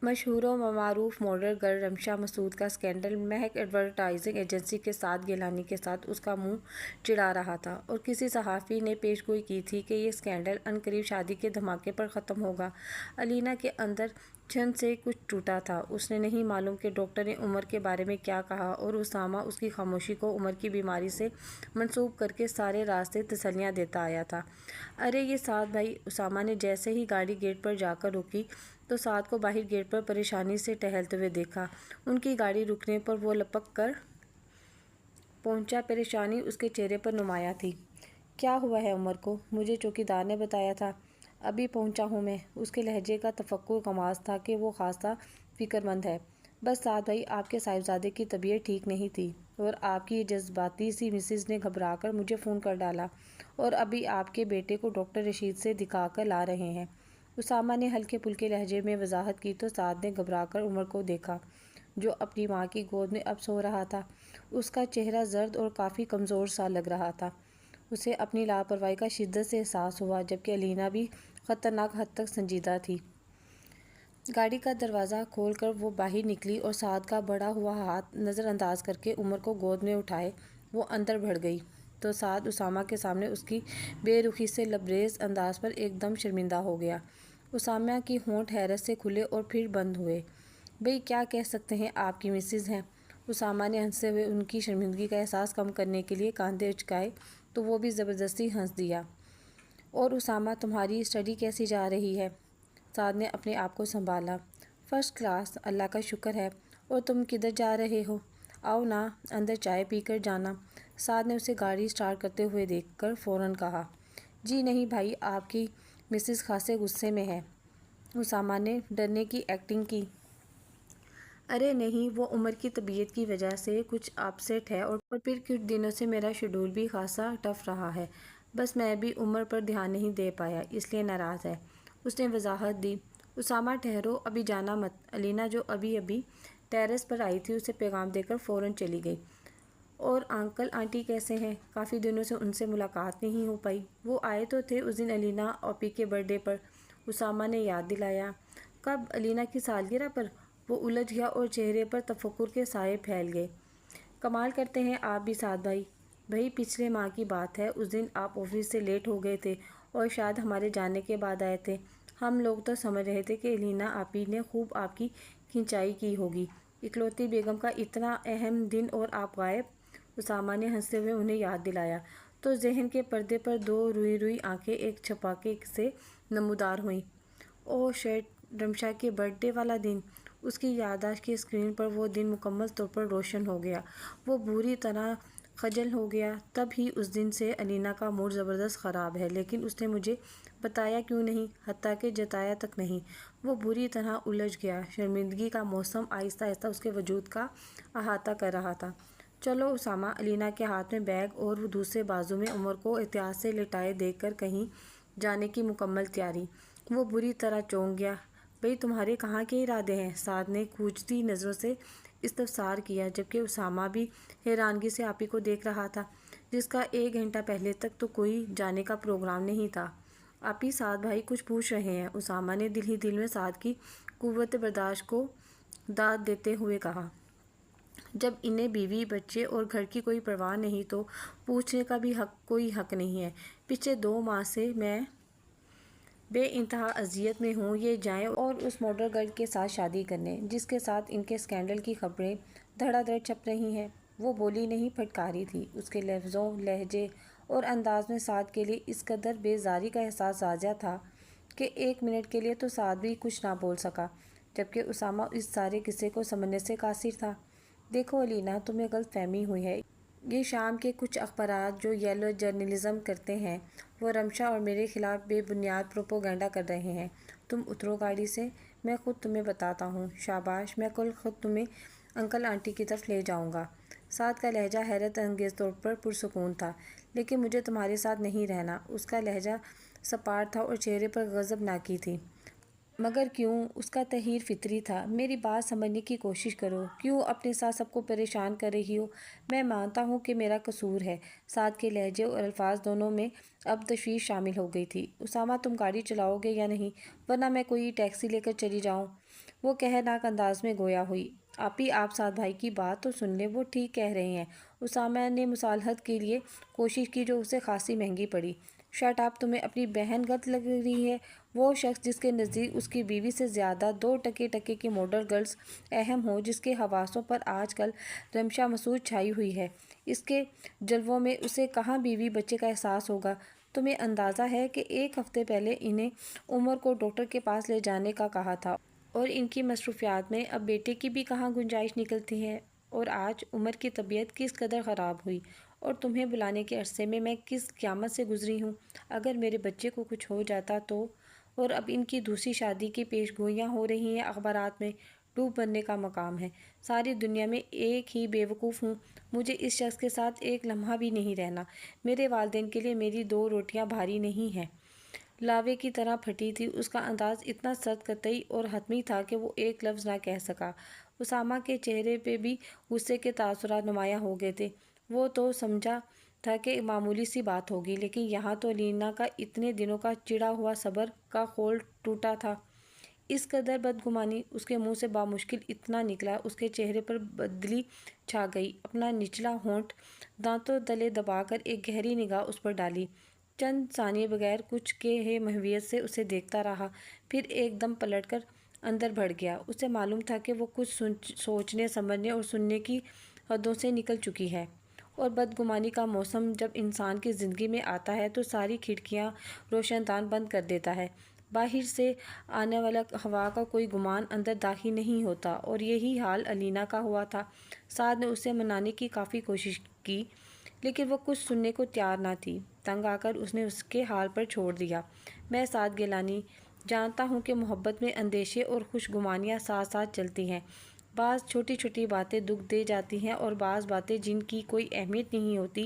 مشہور و معروف ماڈل گرل رمشا مسعود کا اسکینڈل مہک ایڈورٹائزنگ ایجنسی کے ساتھ گیلانی کے ساتھ اس کا منہ چڑھا رہا تھا، اور کسی صحافی نے پیش گوئی کی تھی کہ یہ اسکینڈل عنقریب شادی کے دھماکے پر ختم ہوگا۔ علینا کے اندر چھن سے کچھ ٹوٹا تھا۔ اس نے نہیں معلوم کہ ڈاکٹر نے عمر کے بارے میں کیا کہا، اور اسامہ اس کی خاموشی کو عمر کی بیماری سے منسوب کر کے سارے راستے تسلیاں دیتا آیا تھا۔ ارے یہ سعد بھائی! اسامہ نے جیسے ہی گاڑی گیٹ پر جا کر روکی تو سعد کو باہر گیٹ پر پریشانی سے ٹہلتے ہوئے دیکھا۔ ان کی گاڑی رکنے پر وہ لپک کر پہنچا۔ پریشانی اس کے چہرے پر نمایاں تھی۔ کیا ہوا ہے عمر کو؟ مجھے چوکیدار نے بتایا تھا۔ ابھی پہنچا ہوں میں۔ اس کے لہجے کا تفکر غماز تھا کہ وہ خاصا فکر مند ہے۔ بس سعد بھائی، آپ کے صاحبزادے کی طبیعت ٹھیک نہیں تھی، اور آپ کی جذباتی سی مسز نے گھبرا کر مجھے فون کر ڈالا، اور ابھی آپ کے بیٹے کو ڈاکٹر رشید سے دکھا کر لا رہے ہیں۔ اسامہ نے ہلکے پھلکے لہجے میں وضاحت کی تو سعد نے گھبرا کر عمر کو دیکھا، جو اپنی ماں کی گود میں اب سو رہا تھا۔ اس کا چہرہ زرد اور کافی کمزور سا لگ رہا تھا۔ اسے اپنی لاپرواہی کا شدت سے احساس ہوا، جبکہ علینا بھی خطرناک حد تک سنجیدہ تھی۔ گاڑی کا دروازہ کھول کر وہ باہر نکلی اور سعد کا بڑھا ہوا ہاتھ نظر انداز کر کے عمر کو گود میں اٹھائے وہ اندر بڑھ گئی تو سعد اسامہ کے سامنے اس کی بے رخی سے لبریز انداز پر ایک دم شرمندہ ہو گیا۔ اسامہ کی ہونٹ حیرت سے کھلے اور پھر بند ہوئے۔ بھئی کیا کہہ سکتے ہیں، آپ کی مسز ہیں۔ اسامہ نے ہنستے ہوئے ان کی شرمندگی کا احساس کم کرنے کے لیے کاندھے اچکائے تو وہ بھی زبردستی ہنس دیا۔ اور اسامہ، تمہاری اسٹڈی کیسی جا رہی ہے؟ سعد نے اپنے آپ کو سنبھالا۔ فرسٹ کلاس، اللہ کا شکر ہے۔ اور تم کدھر جا رہے ہو؟ آؤ نا، اندر چائے پی کر جانا۔ سعد نے اسے گاڑی اسٹارٹ کرتے ہوئے دیکھ کر فوراً کہا۔ جی نہیں بھائی، آپ کی مسز خاصے غصے میں ہے۔ اسامہ نے ڈرنے کی ایکٹنگ کی۔ ارے نہیں، وہ عمر کی طبیعت کی وجہ سے کچھ اپ سیٹ ہے، اور پھر کچھ دنوں سے میرا شیڈول بھی خاصا ٹف رہا ہے۔ بس میں بھی عمر پر دھیان نہیں دے پایا، اس لیے ناراض ہے۔ اس نے وضاحت دی۔ اسامہ ٹھہرو، ابھی جانا مت۔ علینا جو ابھی ٹیرس پر آئی تھی اسے پیغام دے کر فوراً چلی گئی۔ اور انکل آنٹی کیسے ہیں؟ کافی دنوں سے ان سے ملاقات نہیں ہو پائی۔ وہ آئے تو تھے اس دن علینا آپی کے برتھ ڈے پر، اسامہ نے یاد دلایا۔ کب؟ علینا کی سالگرہ پر؟ وہ الجھ گیا اور چہرے پر تفکر کے سائے پھیل گئے۔ کمال کرتے ہیں آپ بھی سعد بھائی۔ بھئی پچھلے ماہ کی بات ہے، اس دن آپ آفس سے لیٹ ہو گئے تھے اور شاید ہمارے جانے کے بعد آئے تھے۔ ہم لوگ تو سمجھ رہے تھے کہ علینا آپی نے خوب آپ کی کھنچائی کی ہوگی، اکلوتی بیگم کا اتنا اہم دن اور آپ غائب۔ اسامہ نے ہنستے ہوئے انہیں یاد دلایا تو ذہن کے پردے پر دو روئی آنکھیں ایک چھپاکے سے نمودار ہوئیں۔ اوہ شٹ، رمشا کے برتھ ڈے والا دن! اس کی یادداشت کی اسکرین پر وہ دن مکمل طور پر روشن ہو گیا۔ وہ بری طرح خجل ہو گیا۔ تب ہی اس دن سے الینا کا موڈ زبردست خراب ہے، لیکن اس نے مجھے بتایا کیوں نہیں، حتیٰ کہ جتایا تک نہیں۔ وہ بری طرح الجھ گیا۔ شرمندگی کا موسم آہستہ آہستہ اس کے وجود کا احاطہ کر رہا تھا۔ چلو اسامہ، الینا کے ہاتھ میں بیگ اور دوسرے بازو میں عمر کو احتیاط سے لٹائے دیکھ کر کہیں جانے کی مکمل تیاری۔ وہ بری طرح چونک گیا۔ بھئی تمہارے کہاں کے ارادے ہیں؟ سعد نے کھوجتی نظروں سے استفسار کیا، جبکہ اسامہ بھی حیرانگی سے آپی کو دیکھ رہا تھا، جس کا 1 گھنٹہ پہلے تک تو کوئی جانے کا پروگرام نہیں تھا۔ آپی، سعد بھائی کچھ پوچھ رہے ہیں، اسامہ نے دل ہی دل میں سعد کی قوت برداشت کو داد دیتے ہوئے کہا۔ جب انہیں بیوی، بچے اور گھر کی کوئی پرواہ نہیں تو پوچھنے کا بھی کوئی حق نہیں ہے۔ پچھلے 2 ماہ سے میں بے انتہا اذیت میں ہوں۔ یہ جائیں اور اس ماڈل گرل کے ساتھ شادی کرنے، جس کے ساتھ ان کے اسکینڈل کی خبریں دھڑا دھڑ چھپ رہی ہیں۔ وہ بولی نہیں، پھٹکاری تھی۔ اس کے لفظوں، لہجے اور انداز میں سعد کے لیے اس قدر بیزاری کا احساس واضح تھا کہ 1 منٹ کے لیے تو سعد بھی کچھ نہ بول سکا، جبکہ اسامہ اس سارے قصے کو سمجھنے سے قاصر تھا۔ دیکھو الینا، تمہیں غلط فہمی ہوئی ہے۔ یہ شام کے کچھ اخبارات جو یلو جرنلزم کرتے ہیں، وہ رمشا اور میرے خلاف بے بنیاد پروپیگنڈا کر رہے ہیں۔ تم اترو گاڑی سے، میں خود تمہیں بتاتا ہوں۔ شاباش، میں کل خود تمہیں انکل آنٹی کی طرف لے جاؤں گا۔ سعد کا لہجہ حیرت انگیز طور پر پرسکون تھا۔ لیکن مجھے تمہارے ساتھ نہیں رہنا۔ اس کا لہجہ سپاٹ تھا اور چہرے پر غضبناکی تھی۔ مگر کیوں؟ اس کا تحیر فطری تھا۔ میری بات سمجھنے کی کوشش کرو۔ کیوں اپنے ساتھ سب کو پریشان کر رہی ہو؟ میں مانتا ہوں کہ میرا قصور ہے۔ سعد کے لہجے اور الفاظ دونوں میں اب تشویش شامل ہو گئی تھی۔ اسامہ، تم گاڑی چلاؤ گے یا نہیں، ورنہ میں کوئی ٹیکسی لے کر چلی جاؤں؟ وہ قہرناک انداز میں گویا ہوئی۔ آپی، آپ سعد بھائی کی بات تو سن لیں، وہ ٹھیک کہہ رہے ہیں۔ اسامہ نے مصالحت کے لیے کوشش کی، جو اسے خاصی مہنگی پڑی۔ شٹ اپ، تمہیں اپنی بہن غلط لگ رہی ہے۔ وہ شخص جس کے نزدیک اس کی بیوی سے زیادہ 2 ٹکے ٹکے کی ماڈل گرلز اہم ہوں، جس کے حواسوں پر آج کل رمشا مسود چھائی ہوئی ہے، اس کے جلووں میں اسے کہاں بیوی بچے کا احساس ہوگا؟ تمہیں اندازہ ہے کہ 1 ہفتے پہلے انہیں عمر کو ڈاکٹر کے پاس لے جانے کا کہا تھا، اور ان کی مصروفیات میں اب بیٹے کی بھی کہاں گنجائش نکلتی ہے؟ اور آج عمر کی طبیعت کس قدر خراب ہوئی، اور تمہیں بلانے کے عرصے میں میں کس قیامت سے گزری ہوں۔ اگر میرے بچے کو کچھ ہو جاتا تو؟ اور اب ان کی دوسری شادی کی پیش گوئیاں ہو رہی ہیں اخبارات میں۔ ڈوب مرنے کا مقام ہے۔ ساری دنیا میں ایک ہی بے وقوف ہوں۔ مجھے اس شخص کے ساتھ 1 لمحہ بھی نہیں رہنا۔ میرے والدین کے لیے میری 2 روٹیاں بھاری نہیں ہیں۔ لاوے کی طرح پھٹی تھی۔ اس کا انداز اتنا سخت، قطعی اور حتمی تھا کہ وہ ایک لفظ نہ کہہ سکا۔ اسامہ کے چہرے پہ بھی غصے کے تاثرات نمایاں ہو گئے تھے۔ وہ تو سمجھا تھا کہ معمولی سی بات ہوگی، لیکن یہاں تو الینا کا اتنے دنوں کا چڑا ہوا صبر کا خول ٹوٹا تھا۔ اس قدر بدگمانی اس کے منہ سے بامشکل اتنا نکلا، اس کے چہرے پر بدلی چھا گئی۔ اپنا نچلا ہونٹ دانتوں تلے دبا کر ایک گہری نگاہ اس پر ڈالی۔ چند ثانیے بغیر کچھ کہے محویت سے اسے دیکھتا رہا، پھر ایک دم پلٹ کر اندر بڑھ گیا۔ اسے معلوم تھا کہ وہ کچھ سوچنے، سمجھنے اور سننے کی حدوں سے نکل چکی ہے، اور بدگمانی کا موسم جب انسان کی زندگی میں آتا ہے تو ساری کھڑکیاں روشن دان بند کر دیتا ہے۔ باہر سے آنے والا ہوا کا کوئی گمان اندر داخل نہیں ہوتا، اور یہی حال الینا کا ہوا تھا۔ سعد نے اسے منانے کی کافی کوشش کی، لیکن وہ کچھ سننے کو تیار نہ تھی۔ تنگ آ کر اس نے اس کے حال پر چھوڑ دیا۔ میں سعد گیلانی جانتا ہوں کہ محبت میں اندیشے اور خوش گمانیاں ساتھ ساتھ چلتی ہیں۔ بعض چھوٹی چھوٹی باتیں دکھ دے جاتی ہیں، اور بعض باتیں جن کی کوئی اہمیت نہیں ہوتی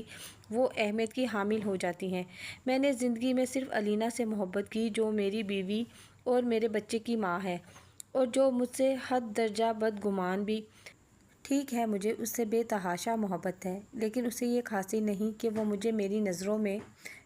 وہ اہمیت کی حامل ہو جاتی ہیں۔ میں نے زندگی میں صرف الینا سے محبت کی، جو میری بیوی اور میرے بچے کی ماں ہے، اور جو مجھ سے حد درجہ بدگمان بھی۔ ٹھیک ہے، مجھے اس سے بے تحاشا محبت ہے، لیکن اسے یہ حاصل نہیں کہ وہ مجھے میری نظروں میں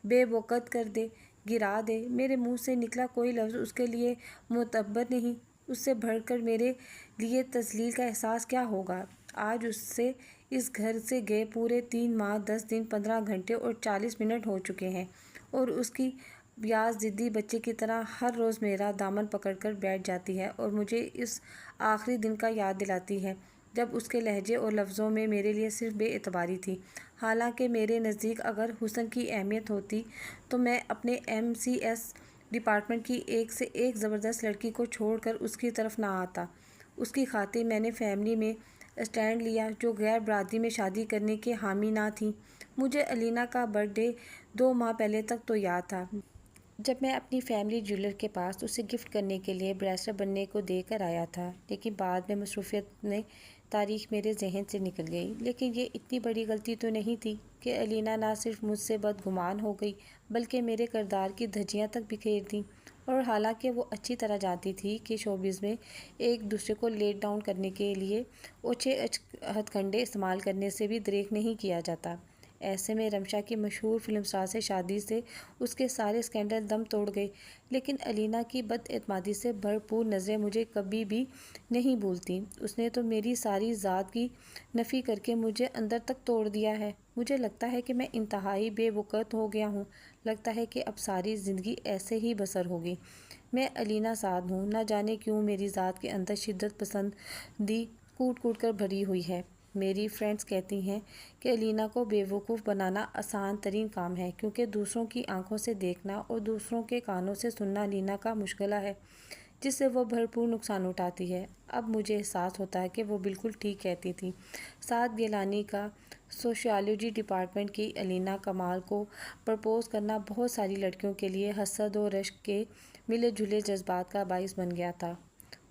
بے وقت کر دے، گرا دے۔ میرے منہ سے نکلا کوئی لفظ اس کے لیے معتبر نہیں۔ اس سے بڑھ کر میرے لیے تذلیل کا احساس کیا ہوگا؟ آج اسے اس گھر سے گئے پورے 3 ماہ 10 دن 15 گھنٹے اور 40 منٹ ہو چکے ہیں، اور اس کی بیاض ضدی بچے کی طرح ہر روز میرا دامن پکڑ کر بیٹھ جاتی ہے اور مجھے اس آخری دن کا یاد دلاتی ہے جب اس کے لہجے اور لفظوں میں میرے لیے صرف بے اعتباری تھی۔ حالانکہ میرے نزدیک اگر حسن کی اہمیت ہوتی تو میں اپنے MCS ڈپارٹمنٹ کی ایک سے ایک زبردست لڑکی کو چھوڑ کر اس کی طرف نہ آتا۔ اس کی خاطر میں نے فیملی میں اسٹینڈ لیا جو غیر برادری میں شادی کرنے کے حامی نہ تھیں۔ مجھے الینا کا برتھ ڈے 2 ماہ پہلے تک تو یاد تھا، جب میں اپنی فیملی جیولر کے پاس اسے گفٹ کرنے کے لیے بریسلیٹ بننے کو دے کر آیا تھا، لیکن بعد میں مصروفیت نے تاریخ میرے ذہن سے نکل گئی۔ لیکن یہ اتنی بڑی غلطی تو نہیں تھی کہ الینا نہ صرف مجھ سے بدگمان ہو گئی بلکہ میرے کردار کی دھجیاں تک بکھیر دیں۔ اور حالانکہ وہ اچھی طرح جانتی تھی کہ شوبز میں ایک دوسرے کو لیٹ ڈاؤن کرنے کے لیے اوچھے ہتھ کنڈے استعمال کرنے سے بھی دریغ نہیں کیا جاتا، ایسے میں رمشا کی مشہور فلم سٹار سے شادی سے اس کے سارے اسکینڈل دم توڑ گئے۔ لیکن الینا کی بد اعتمادی سے بھرپور نظریں مجھے کبھی بھی نہیں بھولتیں۔ اس نے تو میری ساری ذات کی نفی کر کے مجھے اندر تک توڑ دیا ہے۔ مجھے لگتا ہے کہ میں انتہائی بے وقت ہو گیا ہوں، لگتا ہے کہ اب ساری زندگی ایسے ہی بسر ہوگی۔ میں الینا سعد ہوں، نہ جانے کیوں میری ذات کے اندر شدت پسندی کوٹ کوٹ کر بھری ہوئی ہے۔ میری فرینڈز کہتی ہیں کہ الینا کو بیوقوف بنانا آسان ترین کام ہے، کیونکہ دوسروں کی آنکھوں سے دیکھنا اور دوسروں کے کانوں سے سننا الینا کا مشغلہ ہے جس سے وہ بھرپور نقصان اٹھاتی ہے۔ اب مجھے احساس ہوتا ہے کہ وہ بالکل ٹھیک کہتی تھی۔ سعد گیلانی کا سوشیالوجی ڈپارٹمنٹ کی الینا کمال کو پرپوز کرنا بہت ساری لڑکیوں کے لیے حسد و رشک کے ملے جلے جذبات کا باعث بن گیا تھا۔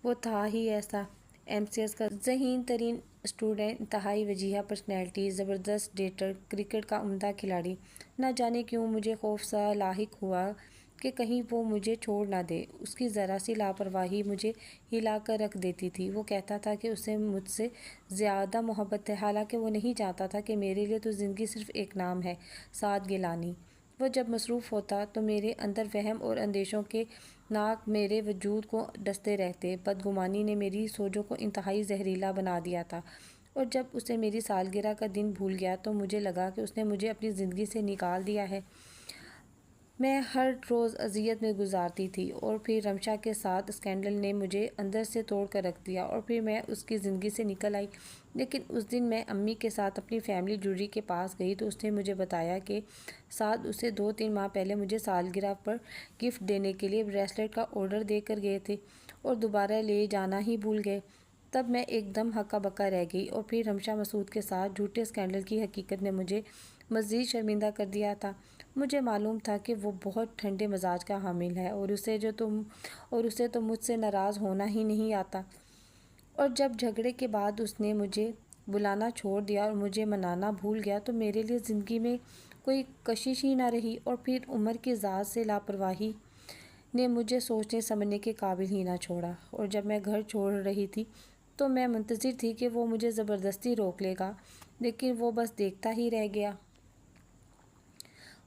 وہ تھا ہی ایسا، ایم سی ایس کا ذہین ترین اسٹوڈنٹ، انتہائی وجیہہ پرسنالٹی، زبردست ڈیٹر، کرکٹ کا عمدہ کھلاڑی۔ نہ جانے کیوں مجھے خوف سا لاحق ہوا کہ کہیں وہ مجھے چھوڑ نہ دے۔ اس کی ذرا سی لاپرواہی مجھے ہلا کر رکھ دیتی تھی۔ وہ کہتا تھا کہ اسے مجھ سے زیادہ محبت ہے، حالانکہ وہ نہیں جانتا تھا کہ میرے لیے تو زندگی صرف ایک نام ہے، سعد گیلانی۔ وہ جب مصروف ہوتا تو میرے اندر وہم اور اندیشوں کے ناک میرے وجود کو ڈستے رہتے۔ بدگمانی نے میری سوچوں کو انتہائی زہریلا بنا دیا تھا، اور جب اسے میری سالگرہ کا دن بھول گیا تو مجھے لگا کہ اس نے مجھے اپنی زندگی سے نکال دیا ہے۔ میں ہر روز اذیت میں گزارتی تھی، اور پھر رمشا کے ساتھ اسکینڈل نے مجھے اندر سے توڑ کر رکھ دیا، اور پھر میں اس کی زندگی سے نکل آئی۔ لیکن اس دن میں امی کے ساتھ اپنی فیملی جیولری کے پاس گئی تو اس نے مجھے بتایا کہ سعد اسے 2-3 ماہ پہلے مجھے سالگرہ پر گفٹ دینے کے لیے بریسلیٹ کا آرڈر دے کر گئے تھے اور دوبارہ لے جانا ہی بھول گئے۔ تب میں ایک دم ہکا بکا رہ گئی، اور پھر رمشا مسعود کے ساتھ جھوٹے اسکینڈل کی حقیقت نے مجھے مزید شرمندہ کر دیا تھا۔ مجھے معلوم تھا کہ وہ بہت ٹھنڈے مزاج کا حامل ہے، اور اسے تو مجھ سے ناراض ہونا ہی نہیں آتا۔ اور جب جھگڑے کے بعد اس نے مجھے بلانا چھوڑ دیا اور مجھے منانا بھول گیا تو میرے لیے زندگی میں کوئی کشش ہی نہ رہی، اور پھر عمر کی ذات سے لاپرواہی نے مجھے سوچنے سمجھنے کے قابل ہی نہ چھوڑا۔ اور جب میں گھر چھوڑ رہی تھی تو میں منتظر تھی کہ وہ مجھے زبردستی روک لے گا، لیکن وہ بس دیکھتا ہی رہ گیا،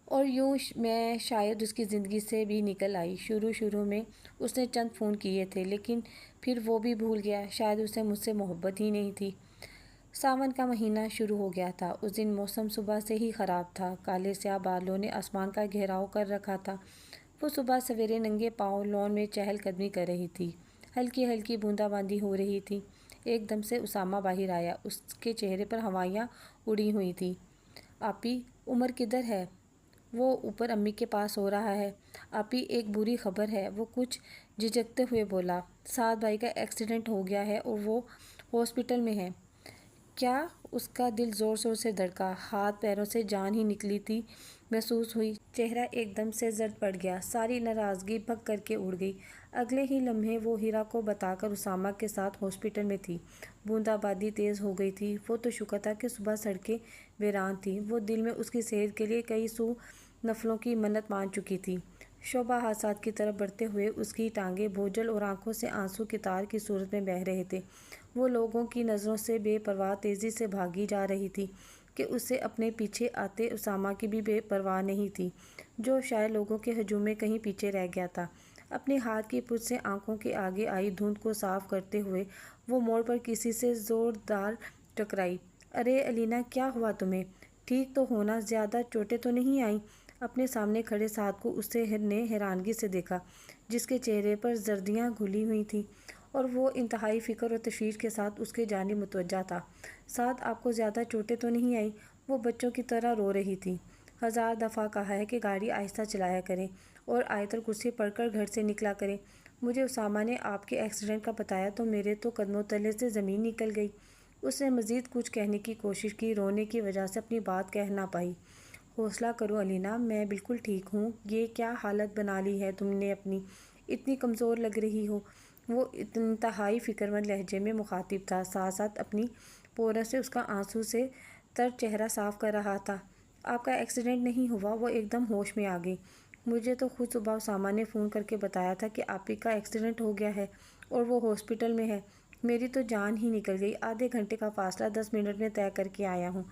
اور یوں میں شاید اس کی زندگی سے بھی نکل آئی۔ شروع میں اس نے چند فون کیے تھے، لیکن پھر وہ بھی بھول گیا، شاید اسے مجھ سے محبت ہی نہیں تھی۔ ساون کا مہینہ شروع ہو گیا تھا۔ اس دن موسم صبح سے ہی خراب تھا، کالے سیاہ بادلوں نے آسمان کا گھیراؤ کر رکھا تھا۔ وہ صبح سویرے ننگے پاؤں لان میں چہل قدمی کر رہی تھی، ہلکی ہلکی بوندا باندی ہو رہی تھی۔ ایک دم سے اسامہ باہر آیا، اس کے چہرے پر ہوائیاں اڑی ہوئی تھیں۔ آپی، عمر کدھر ہے؟ وہ اوپر امی کے پاس سو رہا ہے۔ آپی، ایک بری خبر ہے، وہ کچھ جھجکتے ہوئے بولا۔ سعد بھائی کا ایکسیڈنٹ ہو گیا ہے اور وہ ہاسپٹل میں ہے۔ کیا؟ اس کا دل زور زور سے دھڑکا، ہاتھ پیروں سے جان ہی نکلتی محسوس ہوئی، چہرہ ایک دم سے زرد پڑ گیا، ساری ناراضگی بھگ کر کے اڑ گئی۔ اگلے ہی لمحے وہ ہیرا کو بتا کر اسامہ کے ساتھ ہاسپٹل میں تھی۔ بوندا باندی تیز ہو گئی تھی۔ وہ تو شکر تھا کہ صبح سڑکیں ویران تھیں۔ وہ دل میں اس کی صحت کے لیے کئی سو نفلوں کی منت مان چکی تھی۔ شعبہ حادثات کی طرف بڑھتے ہوئے اس کی ٹانگیں بوجھل اور آنکھوں سے آنسو کی تار کی صورت میں بہہ رہے تھے۔ وہ لوگوں کی نظروں سے بے پرواہ تیزی سے بھاگی جا رہی تھی کہ اسے اپنے پیچھے آتے اسامہ کی بھی بے پرواہ نہیں تھی، جو شاید لوگوں کے ہجوم میں کہیں پیچھے رہ گیا تھا۔ اپنے ہاتھ کی پشت سے آنکھوں کے آگے آئی دھند کو صاف کرتے ہوئے وہ موڑ پر کسی سے زوردار ٹکرائی۔ ارے الینا، کیا ہوا تمہیں؟ ٹھیک تو ہو نا؟ زیادہ چوٹیں تو نہیں آئیں؟ اپنے سامنے کھڑے سعد کو اس نے حیرانگی سے دیکھا، جس کے چہرے پر زردیاں گھلی ہوئی تھیں، اور وہ انتہائی فکر اور تشویش کے ساتھ اس کی جانب متوجہ تھا۔ سعد، آپ کو زیادہ چوٹیں تو نہیں آئیں؟ وہ بچوں کی طرح رو رہی تھی۔ 1000 دفعہ کہا ہے کہ گاڑی آہستہ چلایا کریں اور آیت الکرسی پڑھ کر گھر سے نکلا کریں۔ مجھے اسامہ نے آپ کے ایکسیڈنٹ کا بتایا تو میرے تو قدموں تلے سے زمین نکل گئی۔ اس نے مزید کچھ کہنے کی کوشش کی، رونے کی وجہ سے اپنی بات کہہ نہ پائی۔ حوصلہ کرو علینا، میں بالکل ٹھیک ہوں۔ یہ کیا حالت بنا لی ہے تم نے اپنی، اتنی کمزور لگ رہی ہو۔ وہ انتہائی فکر مند لہجے میں مخاطب تھا، ساتھ ساتھ اپنی پوروں سے اس کا آنسو سے تر چہرہ صاف کر رہا تھا۔ آپ کا ایکسیڈنٹ نہیں ہوا؟ وہ ایک دم ہوش میں آ گئی۔ مجھے تو خود صبح اسامہ نے فون کر کے بتایا تھا کہ آپ ہی کا ایکسیڈنٹ ہو گیا ہے اور وہ ہاسپٹل میں ہے۔ میری تو جان ہی نکل گئی۔ آدھے گھنٹے کا فاصلہ 10 منٹ میں طے کر کے آیا ہوں،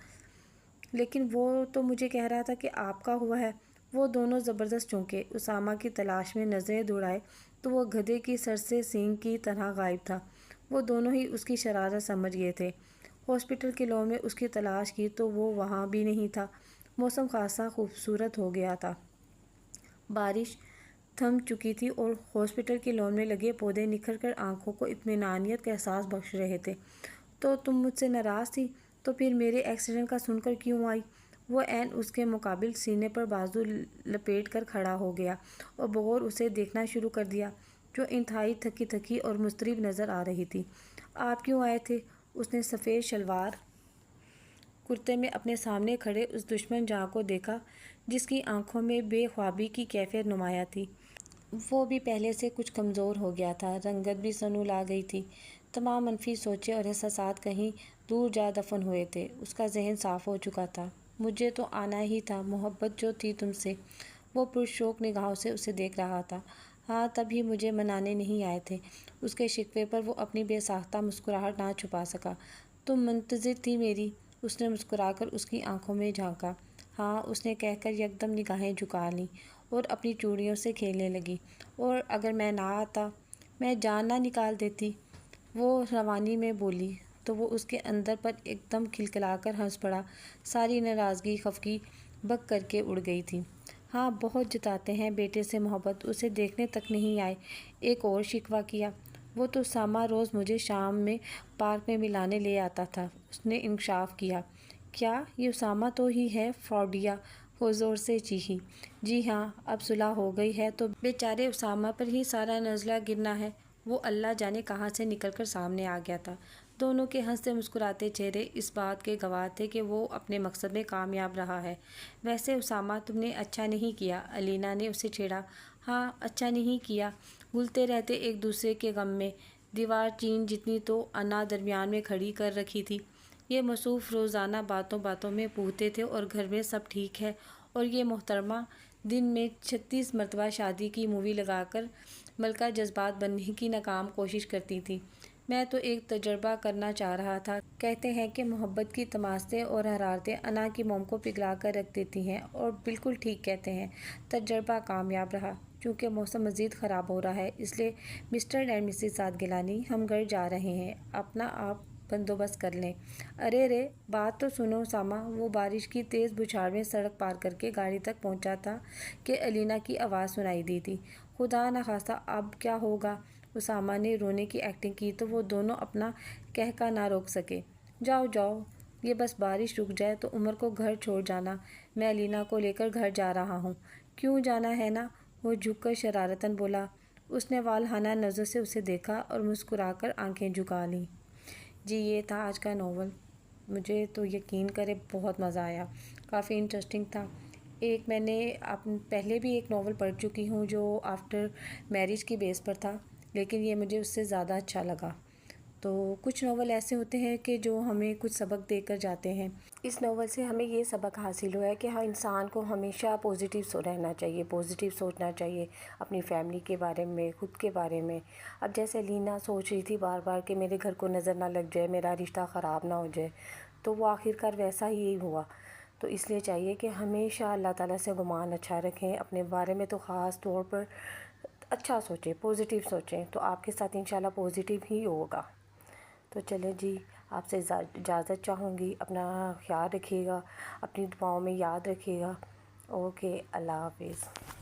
لیکن وہ تو مجھے کہہ رہا تھا کہ آپ کا ہوا ہے۔ وہ دونوں زبردست چونکے اسامہ کی تلاش میں نظریں دوڑائے تو وہ گدھے کی سر سے سینگ کی طرح غائب تھا۔ وہ دونوں ہی اس کی شرارت سمجھ گئے تھے۔ ہاسپٹل کے لون میں اس کی تلاش کی تو وہ وہاں بھی نہیں تھا۔ موسم خاصا خوبصورت ہو گیا تھا، بارش تھم چکی تھی اور ہاسپٹل کے لون میں لگے پودے نکھر کر آنکھوں کو اطمینانیت کا احساس بخش رہے تھے۔ تو تم مجھ سے ناراض تھی؟ تو پھر میرے ایکسیڈنٹ کا سن کر کیوں آئی؟ وہ عین اس کے مقابل سینے پر بازو لپیٹ کر کھڑا ہو گیا اور بغور اسے دیکھنا شروع کر دیا، جو انتہائی تھکی تھکی اور مضطرب نظر آ رہی تھی۔ آپ کیوں آئے تھے؟ اس نے سفید شلوار کرتے میں اپنے سامنے کھڑے اس دشمن جاں کو دیکھا جس کی آنکھوں میں بے خوابی کی کیفیت نمایاں تھی۔ وہ بھی پہلے سے کچھ کمزور ہو گیا تھا، رنگت بھی سنول آ گئی تھی۔ تمام منفی سوچیں اور احساسات کہیں دور جا دفن ہوئے تھے۔ اس کا ذہن صاف ہو چکا تھا۔ مجھے تو آنا ہی تھا، محبت جو تھی تم سے۔ وہ پرشوق نگاہوں سے اسے دیکھ رہا تھا۔ ہاں، تب ہی مجھے منانے نہیں آئے تھے۔ اس کے شکوے پر وہ اپنی بے ساختہ مسکراہٹ نہ چھپا سکا۔ تم منتظر تھی میری؟ اس نے مسکرا کر اس کی آنکھوں میں جھانکا۔ ہاں، اس نے کہہ کر یکدم نگاہیں جھکا لیں اور اپنی چوڑیوں سے کھیلنے لگی۔ اور اگر میں نہ آتا، میں جان نہ نکال دیتی، وہ روانی میں بولی تو وہ اس کے اندر پر ایک دم کھلکھلا کر ہنس پڑا۔ ساری ناراضگی خفگی بک کر کے اڑ گئی تھی۔ ہاں، بہت جتاتے ہیں بیٹے سے محبت، اسے دیکھنے تک نہیں آئے۔ ایک اور شکوہ کیا۔ وہ تو اسامہ روز مجھے شام میں پارک میں ملانے لے آتا تھا، اس نے انکشاف کیا۔ کیا یہ اسامہ تو ہی ہے؟ فاؤڈیا زور سے چیخی۔ جی ہاں، اب صلح ہو گئی ہے تو بیچارے اسامہ پر ہی سارا نزلہ گرنا ہے۔ وہ اللہ جانے کہاں سے نکل کر سامنے آ گیا تھا۔ دونوں کے ہنستے مسکراتے چہرے اس بات کے گواہ تھے کہ وہ اپنے مقصد میں کامیاب رہا ہے۔ ویسے اسامہ، تم نے اچھا نہیں کیا، علینا نے اسے چھیڑا۔ ہاں، اچھا نہیں کیا، گھلتے رہتے ایک دوسرے کے غم میں۔ دیوار چین جتنی تو انا درمیان میں کھڑی کر رکھی تھی۔ یہ مصروف روزانہ باتوں باتوں میں پوچھتے تھے اور گھر میں سب ٹھیک ہے، اور یہ محترمہ دن میں 36 مرتبہ شادی کی مووی لگا کر ملکہ جذبات بننے کی ناکام کوشش کرتی تھی۔ میں تو ایک تجربہ کرنا چاہ رہا تھا۔ کہتے ہیں کہ محبت کی تماستیں اور حرارتیں انا کی موم کو پگھلا کر رکھ دیتی ہیں، اور بالکل ٹھیک کہتے ہیں۔ تجربہ کامیاب رہا۔ چونکہ موسم مزید خراب ہو رہا ہے، اس لیے مسٹر اینڈ مسز سعد گیلانی، ہم گھر جا رہے ہیں، اپنا آپ بندوبست کر لیں۔ ارے رے، بات تو سنو اسامہ۔ وہ بارش کی تیز بچھاڑ میں سڑک پار کر کے گاڑی تک پہنچا تھا کہ علینا کی آواز سنائی دی تھی۔ خدا نخواستہ اب کیا ہوگا؟ اسامہ نے رونے کی ایکٹنگ کی تو وہ دونوں اپنا قہقہ نہ روک سکے۔ جاؤ جاؤ، یہ بس بارش رک جائے تو عمر کو گھر چھوڑ جانا، میں علینا کو لے کر گھر جا رہا ہوں۔ کیوں جانا ہے نا؟ وہ جھک کر شرارتاً بولا۔ اس نے والہانہ نظر سے اسے دیکھا اور مسکرا کر آنکھیں جھکا لیں۔ جی، یہ تھا آج کا ناول۔ مجھے تو یقین کرے بہت مزہ آیا، کافی انٹرسٹنگ تھا۔ میں نے پہلے بھی ایک ناول پڑھ چکی ہوں جو آفٹر میرج کی بیس پر تھا، لیکن یہ مجھے اس سے زیادہ اچھا لگا۔ تو کچھ ناول ایسے ہوتے ہیں کہ جو ہمیں کچھ سبق دے کر جاتے ہیں۔ اس ناول سے ہمیں یہ سبق حاصل ہوا ہے کہ ہر انسان کو ہمیشہ پازیٹیو رہنا چاہیے، پازیٹیو سوچنا چاہیے اپنی فیملی کے بارے میں، خود کے بارے میں۔ اب جیسے لینا سوچ رہی تھی بار بار کہ میرے گھر کو نظر نہ لگ جائے، میرا رشتہ خراب نہ ہو جائے، تو وہ آخرکار ویسا ہی ہوا۔ تو اس لیے چاہیے کہ ہمیشہ اللہ تعالیٰ سے گمان اچھا رکھیں، اپنے بارے میں تو خاص طور پر اچھا سوچیں، پازیٹیو سوچیں، تو آپ کے ساتھ انشاءاللہ پازیٹیو ہی ہوگا۔ تو چلیں جی، آپ سے اجازت چاہوں گی۔ اپنا خیال رکھیے گا، اپنی دعاؤں میں یاد رکھیے گا۔ اوکے، اللہ حافظ۔